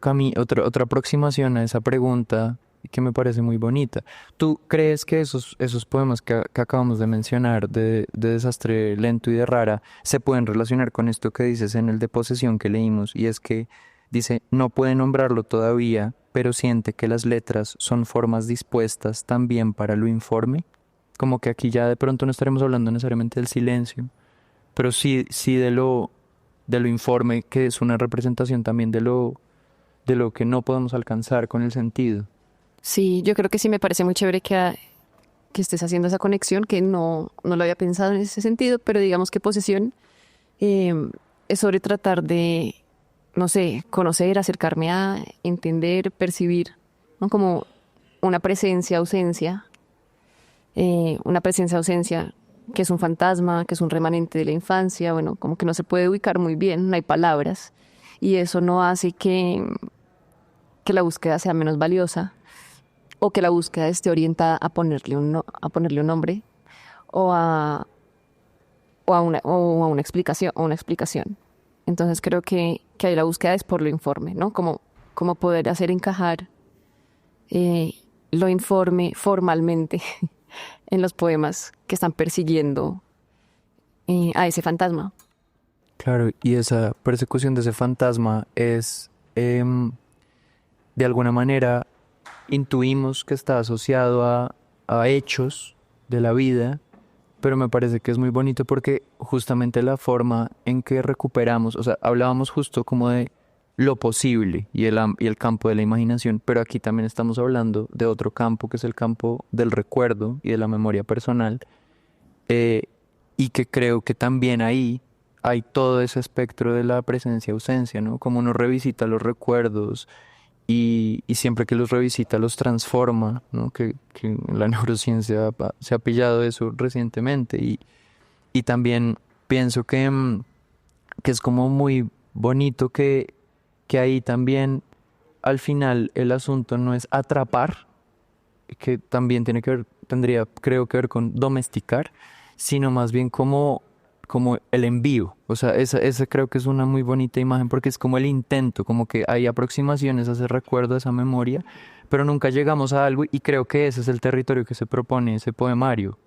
aproximación a esa pregunta que me parece muy bonita. ¿Tú crees que esos poemas que acabamos de mencionar de Desastre Lento y de Rara se pueden relacionar con esto que dices en el de Posesión que leímos? Y es que dice, no puede nombrarlo todavía, pero siente que las letras son formas dispuestas también para lo informe. Como que aquí ya de pronto no estaremos hablando necesariamente del silencio, pero sí de lo informe, que es una representación también de lo que no podemos alcanzar con el sentido. Sí, yo creo que sí me parece muy chévere que estés haciendo esa conexión, que no lo había pensado en ese sentido, pero digamos que posesión es sobre tratar de, no sé, conocer, acercarme a entender, percibir, ¿no? Como una presencia-ausencia, que es un fantasma, que es un remanente de la infancia, bueno, como que no se puede ubicar muy bien, no hay palabras, y eso no hace que la búsqueda sea menos valiosa o que la búsqueda esté orientada a a ponerle un nombre o o a una explicación. Entonces creo que ahí la búsqueda es por lo informe, ¿no? Como poder hacer encajar lo informe formalmente en los poemas que están persiguiendo a ese fantasma. Claro, y esa persecución de ese fantasma es, de alguna manera, intuimos que está asociado a hechos de la vida, pero me parece que es muy bonito porque justamente la forma en que recuperamos, o sea, hablábamos justo como de lo posible y el campo de la imaginación, pero aquí también estamos hablando de otro campo que es el campo del recuerdo y de la memoria personal, eh, y que creo que también ahí hay todo ese espectro de la presencia-ausencia, ¿no? Como uno revisita los recuerdos y siempre que los revisita los transforma, ¿no? Que la neurociencia se ha pillado eso recientemente y también pienso que es como muy bonito que ahí también al final el asunto no es atrapar, que también tiene que ver tendría, creo, que ver con domesticar, sino más bien como el envío. O sea, esa creo que es una muy bonita imagen porque es como el intento, como que hay aproximaciones a ese recuerdo, a esa memoria, pero nunca llegamos a algo y creo que ese es el territorio que se propone ese poemario.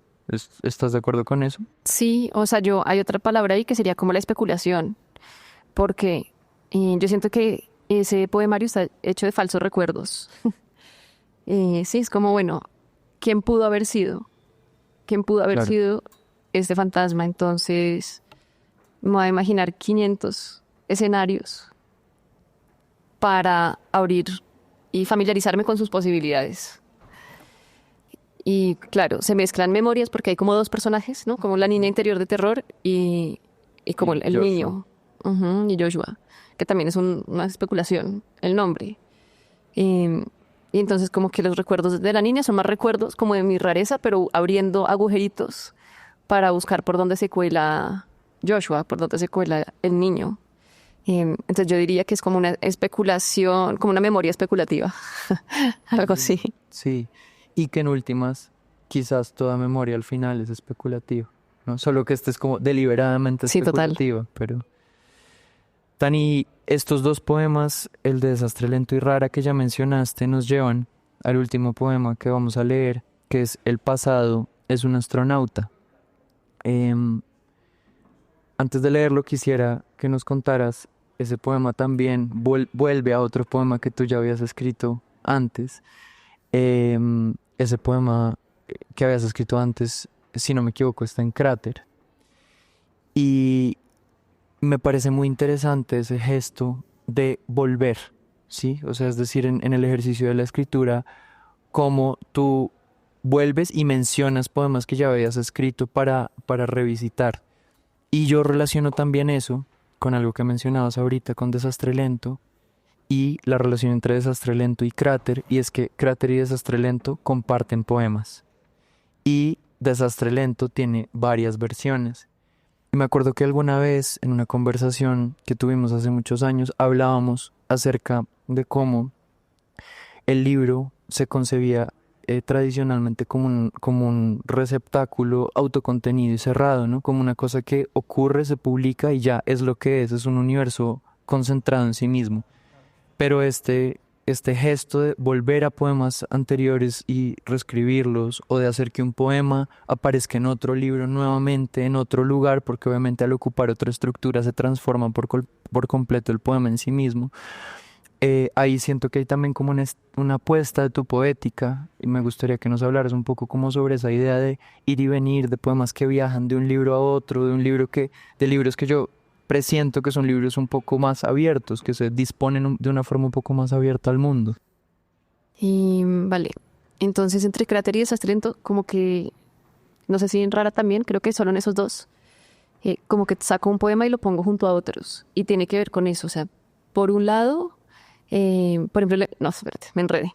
¿Estás de acuerdo con eso? Sí, o sea, hay otra palabra ahí que sería como la especulación, porque yo siento que ese poemario está hecho de falsos recuerdos. Sí, es como, bueno, ¿quién pudo haber sido? ¿Quién pudo haber Claro. sido este fantasma? Entonces, me voy a imaginar 500 escenarios para abrir y familiarizarme con sus posibilidades. Y claro, se mezclan memorias porque hay como dos personajes, ¿no? Como la niña interior de terror y como Y el Joshua. niño. Ujú, y Joshua, que también es una especulación, el nombre. Y entonces como que los recuerdos de la niña son más recuerdos como de mi rareza, pero abriendo agujeritos para buscar por dónde se cuela Joshua, por dónde se cuela el niño. Entonces yo diría que es como una especulación, como una memoria especulativa, algo así. Sí, y que en últimas, quizás toda memoria al final es especulativa, ¿no? Solo que este es como deliberadamente Sí, total. especulativa, pero... Tani, estos dos poemas, el de Desastre Lento y Rara que ya mencionaste, nos llevan al último poema que vamos a leer, que es El pasado es un astronauta. Em, Antes de leerlo, quisiera que nos contaras, ese poema también vuelve a otro poema que tú ya habías escrito antes. Ese poema que habías escrito antes, si no me equivoco, está en Cráter. Y me parece muy interesante ese gesto de volver, ¿sí? O sea, es decir, en el ejercicio de la escritura, cómo tú vuelves y mencionas poemas que ya habías escrito para revisitar. Y yo relaciono también eso con algo que mencionabas ahorita, con Desastre Lento, y la relación entre Desastre Lento y Cráter, y es que Cráter y Desastre Lento comparten poemas. Y Desastre Lento tiene varias versiones. Y me acuerdo que alguna vez, en una conversación que tuvimos hace muchos años, hablábamos acerca de cómo el libro se concebía tradicionalmente como un receptáculo autocontenido y cerrado, ¿no? Como una cosa que ocurre, se publica y ya es lo que es un universo concentrado en sí mismo. Pero este gesto de volver a poemas anteriores y reescribirlos, o de hacer que un poema aparezca en otro libro nuevamente, en otro lugar, porque obviamente al ocupar otra estructura se transforma por completo el poema en sí mismo. Ahí siento que hay también como una apuesta de tu poética, y me gustaría que nos hablaras un poco como sobre esa idea de ir y venir, de poemas que viajan de un libro a otro, de libros que yo presiento que son libros un poco más abiertos, que se disponen de una forma un poco más abierta al mundo. Y vale, entonces entre Cráter y Desastre Lento, como que, no sé si en Rara también, creo que solo en esos dos, como que saco un poema y lo pongo junto a otros. Y tiene que ver con eso, o sea, por un lado, por ejemplo, no, espérate, me enredé.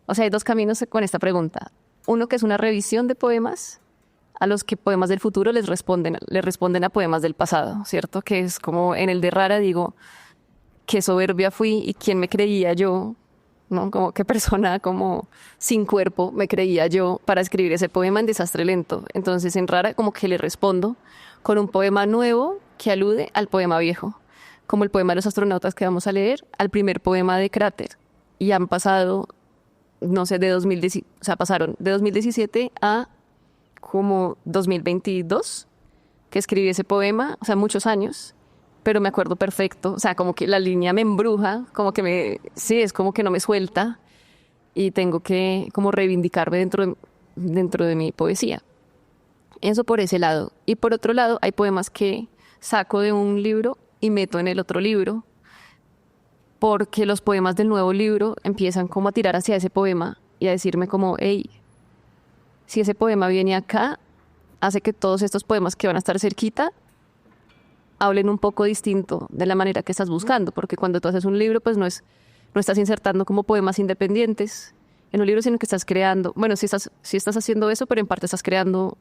O sea, hay dos caminos con esta pregunta. Uno que es una revisión de poemas a los que poemas del futuro le responden a poemas del pasado, ¿cierto? Que es como en el de Rara digo, qué soberbia fui y quién me creía yo, ¿no? Como qué persona como sin cuerpo me creía yo para escribir ese poema en Desastre Lento. Entonces en Rara como que le respondo con un poema nuevo que alude al poema viejo, como el poema de los astronautas que vamos a leer, al primer poema de Cráter. Y han pasado, no sé, o sea, pasaron de 2017 a como 2022 que escribí ese poema, o sea, muchos años, pero me acuerdo perfecto, o sea, como que la línea me embruja, sí, es como que no me suelta y tengo que como reivindicarme dentro de mi poesía. Eso por ese lado. Y por otro lado, hay poemas que saco de un libro y meto en el otro libro, porque los poemas del nuevo libro empiezan como a tirar hacia ese poema y a decirme como, hey, si ese poema viene acá, hace que todos estos poemas que van a estar cerquita hablen un poco distinto de la manera que estás buscando, porque cuando tú haces un libro, pues no estás insertando como poemas independientes en un libro, sino que estás creando, bueno, sí estás haciendo eso, pero en parte estás creando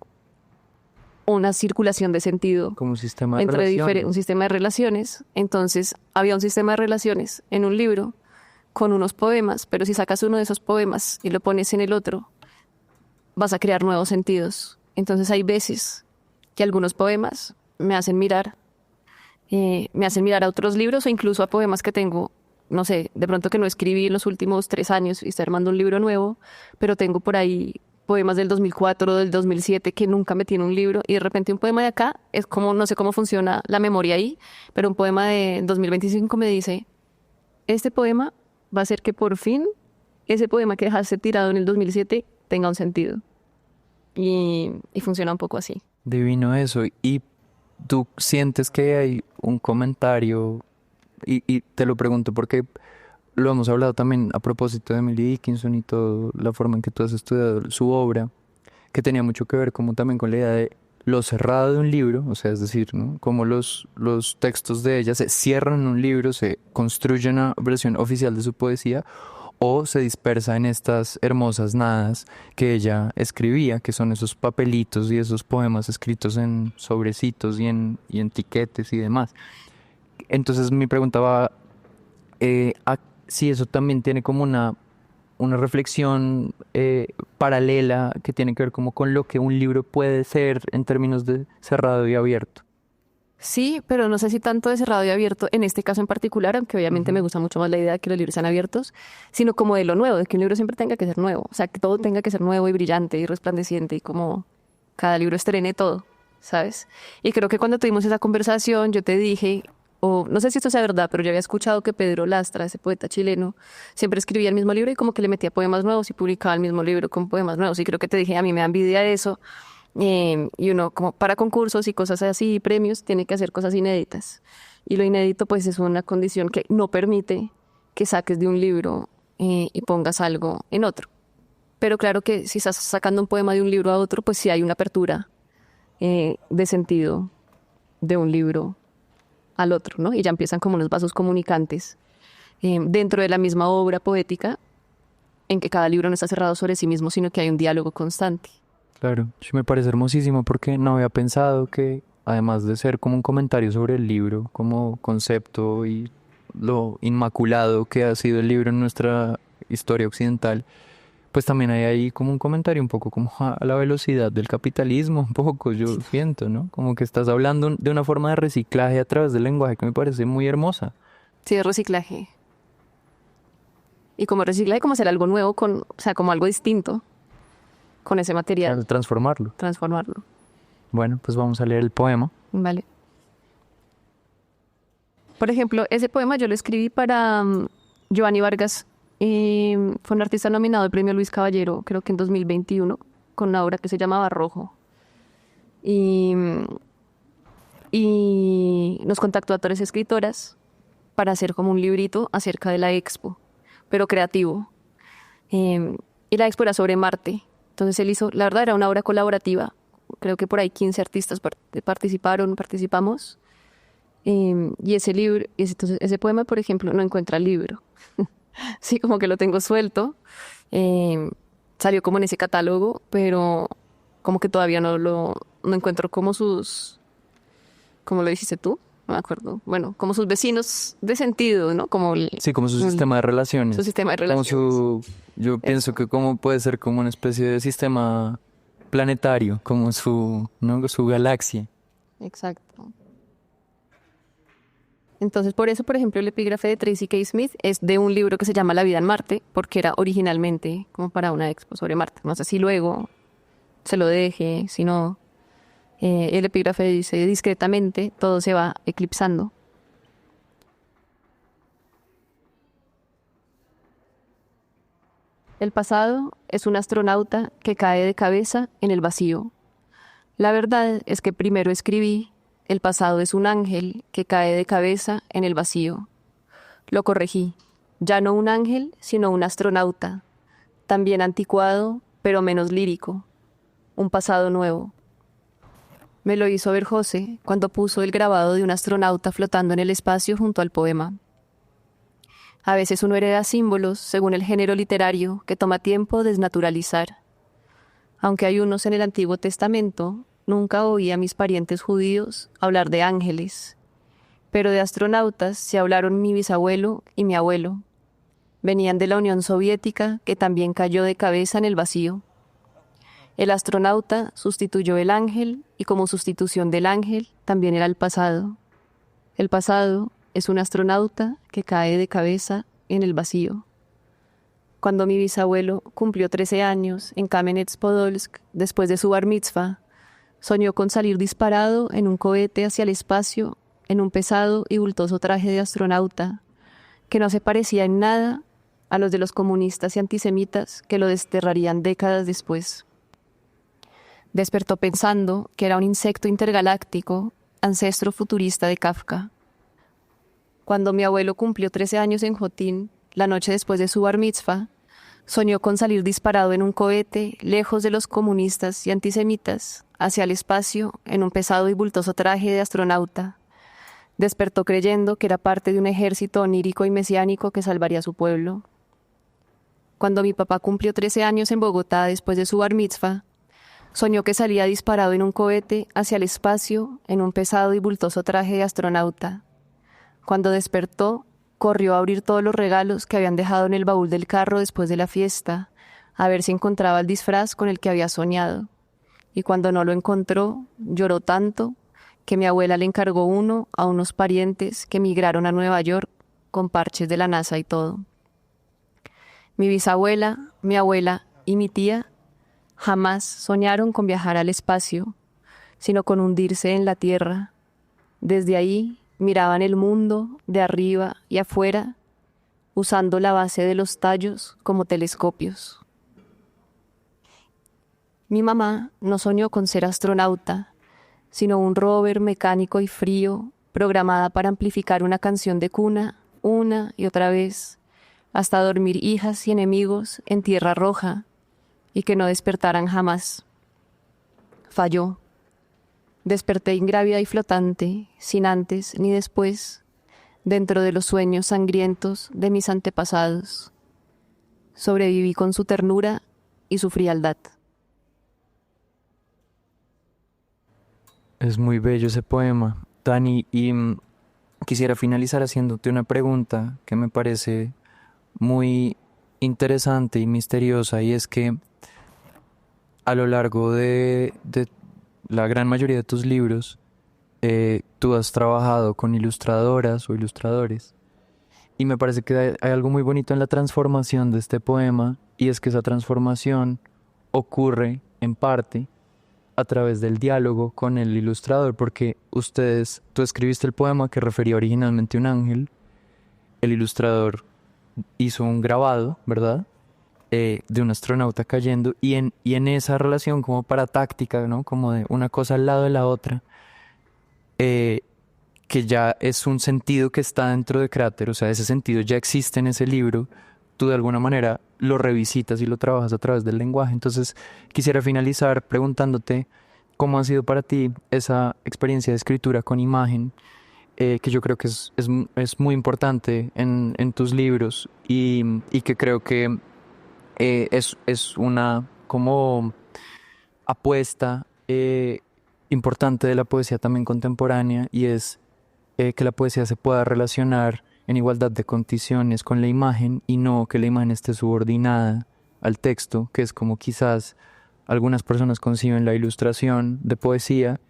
una circulación de sentido Como un sistema de entre relaciones. un sistema de relaciones. Entonces, había un sistema de relaciones en un libro con unos poemas, pero si sacas uno de esos poemas y lo pones en el otro, vas a crear nuevos sentidos. Entonces hay veces que algunos poemas me hacen mirar a otros libros o incluso a poemas que tengo, no sé, de pronto que no escribí en los últimos 3 años y estoy armando un libro nuevo, pero tengo por ahí poemas del 2004 o del 2007 que nunca metí en un libro y de repente un poema de acá es como, no sé cómo funciona la memoria ahí, pero un poema de 2025 me dice, este poema va a hacer que por fin ese poema que dejaste tirado en el 2007 tenga un sentido. Y funciona un poco así. Divino eso. ¿Y tú sientes que hay un comentario? Y te lo pregunto porque lo hemos hablado también a propósito de Emily Dickinson y toda la forma en que tú has estudiado su obra, que tenía mucho que ver como también con la idea de lo cerrado de un libro, o sea, es decir, ¿no? Como los textos de ella se cierran en un libro, se construye una versión oficial de su poesía, o se dispersa en estas hermosas nadas que ella escribía, que son esos papelitos y esos poemas escritos en sobrecitos y en tiquetes y demás. Entonces mi pregunta va a si eso también tiene como una reflexión paralela que tiene que ver como con lo que un libro puede ser en términos de cerrado y abierto. Sí, pero no sé si tanto de cerrado y abierto, en este caso en particular, aunque obviamente me gusta mucho más la idea de que los libros sean abiertos, sino como de lo nuevo, de que un libro siempre tenga que ser nuevo, o sea, que todo tenga que ser nuevo y brillante y resplandeciente y como cada libro estrene todo, ¿sabes? Y creo que cuando tuvimos esa conversación yo te dije, o no sé si esto sea verdad, pero yo había escuchado que Pedro Lastra, ese poeta chileno, siempre escribía el mismo libro y como que le metía poemas nuevos y publicaba el mismo libro con poemas nuevos. Y creo que te dije, a mí me da envidia eso. Y uno, como para concursos y cosas así, premios, tiene que hacer cosas inéditas. Y lo inédito, pues, es una condición que no permite que saques de un libro y pongas algo en otro. Pero claro que si estás sacando un poema de un libro a otro, pues sí hay una apertura de sentido de un libro al otro, ¿no? Y ya empiezan como unos vasos comunicantes dentro de la misma obra poética, en que cada libro no está cerrado sobre sí mismo, sino que hay un diálogo constante. Claro, sí me parece hermosísimo porque no había pensado que además de ser como un comentario sobre el libro, como concepto y lo inmaculado que ha sido el libro en nuestra historia occidental, pues también hay ahí como un comentario un poco como a la velocidad del capitalismo, un poco yo siento, ¿no? Como que estás hablando de una forma de reciclaje a través del lenguaje que me parece muy hermosa. Sí, es reciclaje. Y como reciclaje, como hacer algo nuevo, o sea, como algo distinto con ese material. Al transformarlo. Transformarlo. Bueno, pues vamos a leer el poema. Vale. Por ejemplo, ese poema yo lo escribí para Giovanni Vargas. Fue un artista nominado al premio Luis Caballero, creo que en 2021, con una obra que se llamaba Rojo. Y nos contactó a 3 escritoras para hacer como un librito acerca de la expo, pero creativo. Y la expo era sobre Marte. Entonces él hizo, la verdad era una obra colaborativa. Creo que por ahí 15 artistas participamos. Y ese libro, entonces ese poema, por ejemplo, no encuentra el libro. Sí, como que lo tengo suelto. Salió como en ese catálogo, pero como que todavía no encuentro como ¿cómo lo dijiste tú? No me acuerdo. Bueno, como sus vecinos de sentido, ¿no? Sí, como su sistema de relaciones. Su sistema de relaciones. Yo pienso que como puede ser como una especie de sistema planetario, como ¿no? Su galaxia. Exacto. Entonces, por eso, por ejemplo, el epígrafe de Tracy K. Smith es de un libro que se llama La vida en Marte, porque era originalmente como para una expo sobre Marte. No sé si luego se lo deje, si no. El epígrafe dice, discretamente, todo se va eclipsando. El pasado es un astronauta que cae de cabeza en el vacío. La verdad es que primero escribí, el pasado es un ángel que cae de cabeza en el vacío. Lo corregí, ya no un ángel, sino un astronauta, también anticuado, pero menos lírico. Un pasado nuevo. Me lo hizo ver José cuando puso el grabado de un astronauta flotando en el espacio junto al poema. A veces uno hereda símbolos según el género literario que toma tiempo desnaturalizar. Aunque hay unos en el Antiguo Testamento, nunca oí a mis parientes judíos hablar de ángeles. Pero de astronautas se hablaron mi bisabuelo y mi abuelo. Venían de la Unión Soviética, que también cayó de cabeza en el vacío. El astronauta sustituyó el ángel y como sustitución del ángel también era el pasado. El pasado es un astronauta que cae de cabeza en el vacío. Cuando mi bisabuelo cumplió 13 años en Kamenets-Podolsk, después de su bar mitzvah, soñó con salir disparado en un cohete hacia el espacio en un pesado y bultoso traje de astronauta, que no se parecía en nada a los de los comunistas y antisemitas que lo desterrarían décadas después. Despertó pensando que era un insecto intergaláctico, ancestro futurista de Kafka. Cuando mi abuelo cumplió 13 años en Jotín, la noche después de su bar mitzvah, soñó con salir disparado en un cohete, lejos de los comunistas y antisemitas, hacia el espacio en un pesado y bultoso traje de astronauta. Despertó creyendo que era parte de un ejército onírico y mesiánico que salvaría a su pueblo. Cuando mi papá cumplió 13 años en Bogotá después de su bar mitzvah, soñó que salía disparado en un cohete hacia el espacio en un pesado y bultoso traje de astronauta. Cuando despertó, corrió a abrir todos los regalos que habían dejado en el baúl del carro después de la fiesta, a ver si encontraba el disfraz con el que había soñado. Y cuando no lo encontró, lloró tanto que mi abuela le encargó uno a unos parientes que migraron a Nueva York con parches de la NASA y todo. Mi bisabuela, mi abuela y mi tía jamás soñaron con viajar al espacio, sino con hundirse en la Tierra. Desde ahí miraban el mundo de arriba y afuera, usando la base de los tallos como telescopios. Mi mamá no soñó con ser astronauta, sino un rover mecánico y frío, programada para amplificar una canción de cuna una y otra vez, hasta dormir hijas y enemigos en tierra roja y que no despertaran jamás. Falló. Desperté ingrávida y flotante, sin antes ni después, dentro de los sueños sangrientos de mis antepasados. Sobreviví con su ternura y su frialdad. Es muy bello ese poema, Dani, y quisiera finalizar haciéndote una pregunta que me parece muy interesante y misteriosa, y es que a lo largo de la gran mayoría de tus libros, tú has trabajado con ilustradoras o ilustradores, y me parece que hay algo muy bonito en la transformación de este poema, y es que esa transformación ocurre en parte a través del diálogo con el ilustrador, porque tú escribiste el poema que refería originalmente a un ángel, el ilustrador hizo un grabado, ¿verdad?, de un astronauta cayendo, y en esa relación como paratáctica, ¿no?, como de una cosa al lado de la otra, que ya es un sentido que está dentro de Cráter, o sea, ese sentido ya existe en ese libro, tú de alguna manera lo revisitas y lo trabajas a través del lenguaje. Entonces quisiera finalizar preguntándote cómo ha sido para ti esa experiencia de escritura con imagen, que yo creo que es muy importante en tus libros, y que creo que es una como apuesta importante de la poesía también contemporánea, y es que la poesía se pueda relacionar en igualdad de condiciones con la imagen, y no que la imagen esté subordinada al texto, que es como quizás algunas personas conciben la ilustración de poesía,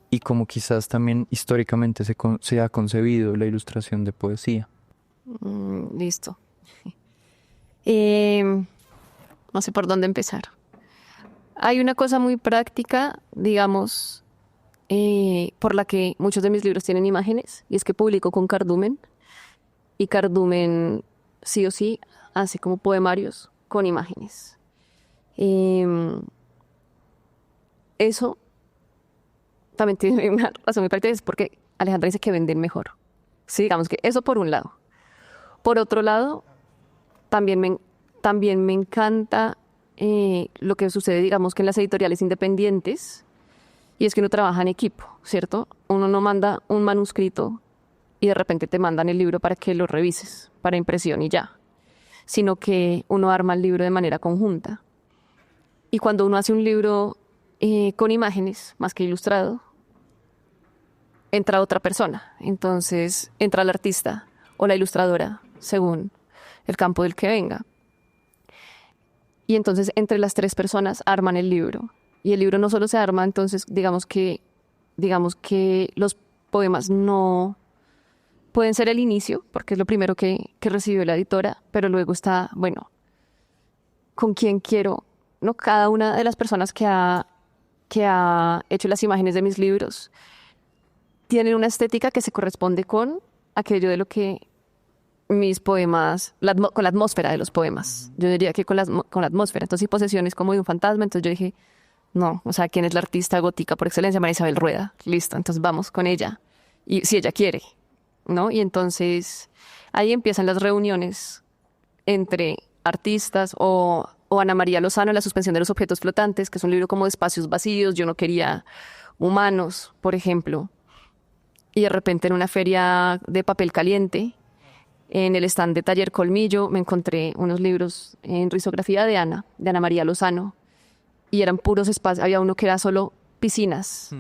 y como quizás también históricamente se ha concebido la ilustración de poesía. Listo. No sé por dónde empezar. Hay una cosa muy práctica, digamos, por la que muchos de mis libros tienen imágenes, y es que publico con Cardumen, y Cardumen sí o sí hace como poemarios con imágenes. Eso también tiene una razón muy práctica, es porque Alejandra dice que venden mejor. Sí, digamos que eso por un lado. Por otro lado, también me encanta lo que sucede, digamos, que en las editoriales independientes, y es que uno trabaja en equipo, ¿cierto? Uno no manda un manuscrito y de repente te mandan el libro para que lo revises, para impresión y ya, sino que uno arma el libro de manera conjunta. Y cuando uno hace un libro con imágenes, más que ilustrado, entra otra persona. Entonces entra el artista o la ilustradora, según el campo del que venga. Y entonces entre las tres personas arman el libro. Y el libro no solo se arma, entonces digamos que los poemas no pueden ser el inicio, porque es lo primero que recibió la editora, pero luego está, bueno, con quién quiero, ¿no? Cada una de las personas que ha hecho las imágenes de mis libros tienen una estética que se corresponde con aquello de lo que mis poemas, con la atmósfera de los poemas. Yo diría que con la atmósfera. Entonces, Posesión es como de un fantasma. Entonces yo dije, no, o sea, ¿quién es la artista gótica por excelencia? María Isabel Rueda. Listo, entonces vamos con ella. Y si ella quiere, ¿no? Y entonces ahí empiezan las reuniones entre artistas o Ana María Lozano, La suspensión de los objetos flotantes, que es un libro como de espacios vacíos. Yo no quería humanos, por ejemplo. Y de repente en una feria de papel caliente, en el stand de Taller Colmillo, me encontré unos libros en risografía de Ana María Lozano, y eran puros espacios. Había uno que era solo piscinas,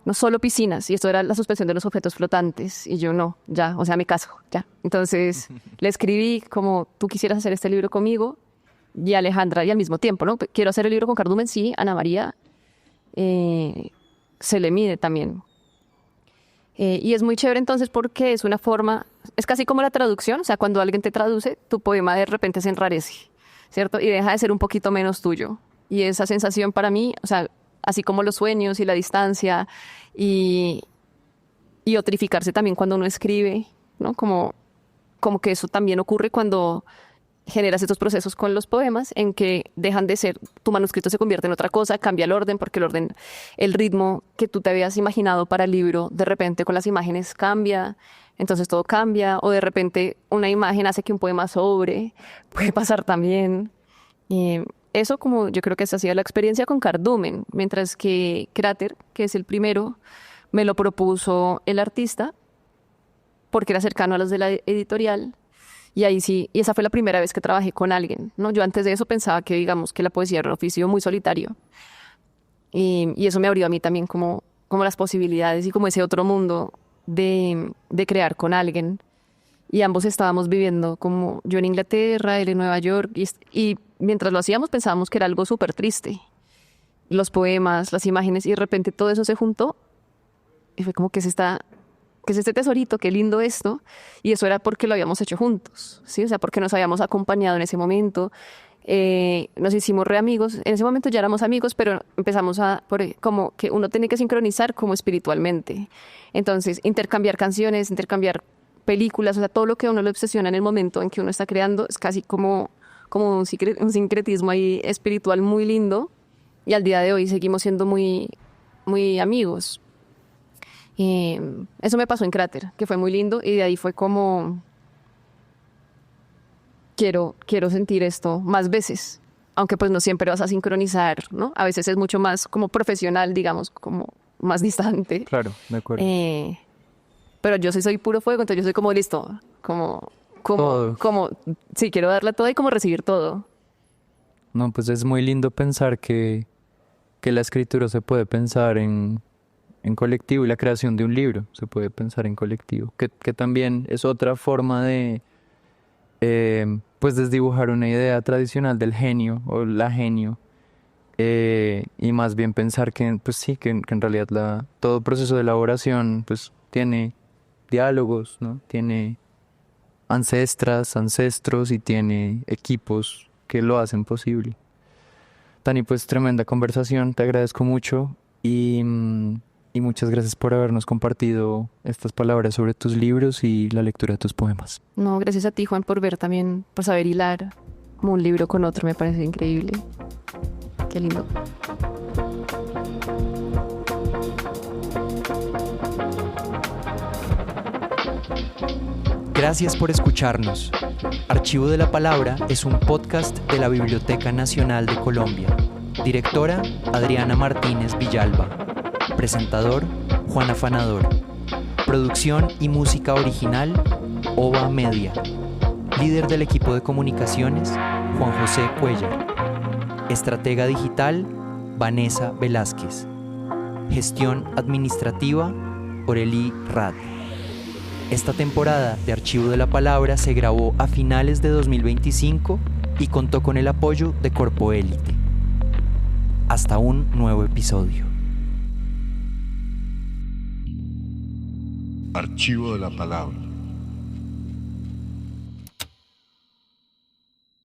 no solo piscinas, y esto era La suspensión de los objetos flotantes, y yo no, ya, o sea, me caso, ya. Entonces le escribí como, tú quisieras hacer este libro conmigo, y Alejandra, y al mismo tiempo, ¿no? Quiero hacer el libro con Cardumen, sí, Ana María se le mide también. Y es muy chévere entonces porque es una forma, es casi como la traducción, o sea, cuando alguien te traduce, tu poema de repente se enrarece, ¿cierto? Y deja de ser un poquito menos tuyo. Y esa sensación para mí, o sea, así como los sueños y la distancia y otrificarse también cuando uno escribe, ¿no? Como que eso también ocurre cuando generas estos procesos con los poemas en que dejan de ser, tu manuscrito se convierte en otra cosa, cambia el orden, porque el ritmo que tú te habías imaginado para el libro, de repente con las imágenes cambia, entonces todo cambia, o de repente una imagen hace que un poema sobre, puede pasar también. Eso como yo creo que esa ha sido la experiencia con Cardumen, mientras que Cráter, que es el primero, me lo propuso el artista, porque era cercano a los de la editorial. Y ahí sí, y esa fue la primera vez que trabajé con alguien, ¿no? Yo antes de eso pensaba que, digamos, que la poesía era un oficio muy solitario. Y eso me abrió a mí también como las posibilidades y como ese otro mundo de crear con alguien. Y ambos estábamos viviendo, como yo en Inglaterra, él en Nueva York, y mientras lo hacíamos pensábamos que era algo súper triste. Los poemas, las imágenes, y de repente todo eso se juntó y fue como que es este tesorito, qué lindo esto, y eso era porque lo habíamos hecho juntos, ¿sí? O sea, porque nos habíamos acompañado en ese momento, nos hicimos re amigos, en ese momento ya éramos amigos, pero empezamos como que uno tiene que sincronizar como espiritualmente, entonces intercambiar canciones, intercambiar películas, o sea, todo lo que a uno le obsesiona en el momento en que uno está creando es casi como un sincretismo ahí espiritual muy lindo, y al día de hoy seguimos siendo muy, muy amigos. Eso me pasó en Cráter, que fue muy lindo, y de ahí fue como quiero sentir esto más veces, aunque pues no siempre vas a sincronizar, ¿no? A veces es mucho más como profesional, digamos, como más distante. Claro, de acuerdo. Pero yo sí soy puro fuego, entonces yo soy como listo, Todo. Sí, quiero darla toda y como recibir todo. No, pues es muy lindo pensar que la escritura se puede pensar en colectivo, y la creación de un libro se puede pensar en colectivo, que también es otra forma de pues desdibujar una idea tradicional del genio o la genio, y más bien pensar que pues sí, que en realidad todo proceso de elaboración pues tiene diálogos, ¿no? Tiene ancestros y tiene equipos que lo hacen posible. Tani, pues tremenda conversación, te agradezco mucho y muchas gracias por habernos compartido estas palabras sobre tus libros y la lectura de tus poemas. No, gracias a ti, Juan, por ver también, por saber hilar como un libro con otro, me parece increíble. Qué lindo. Gracias por escucharnos. Archivo de la Palabra es un podcast de la Biblioteca Nacional de Colombia. Directora, Adriana Martínez Villalba. Presentador, Juan Afanador. Producción y música original, Ova Media. Líder del equipo de comunicaciones, Juan José Cuellar. Estratega digital, Vanessa Velázquez. Gestión administrativa, Oreli Rad. Esta temporada de Archivo de la Palabra se grabó a finales de 2025 y contó con el apoyo de Corpoélite. Hasta un nuevo episodio. Archivo de la palabra.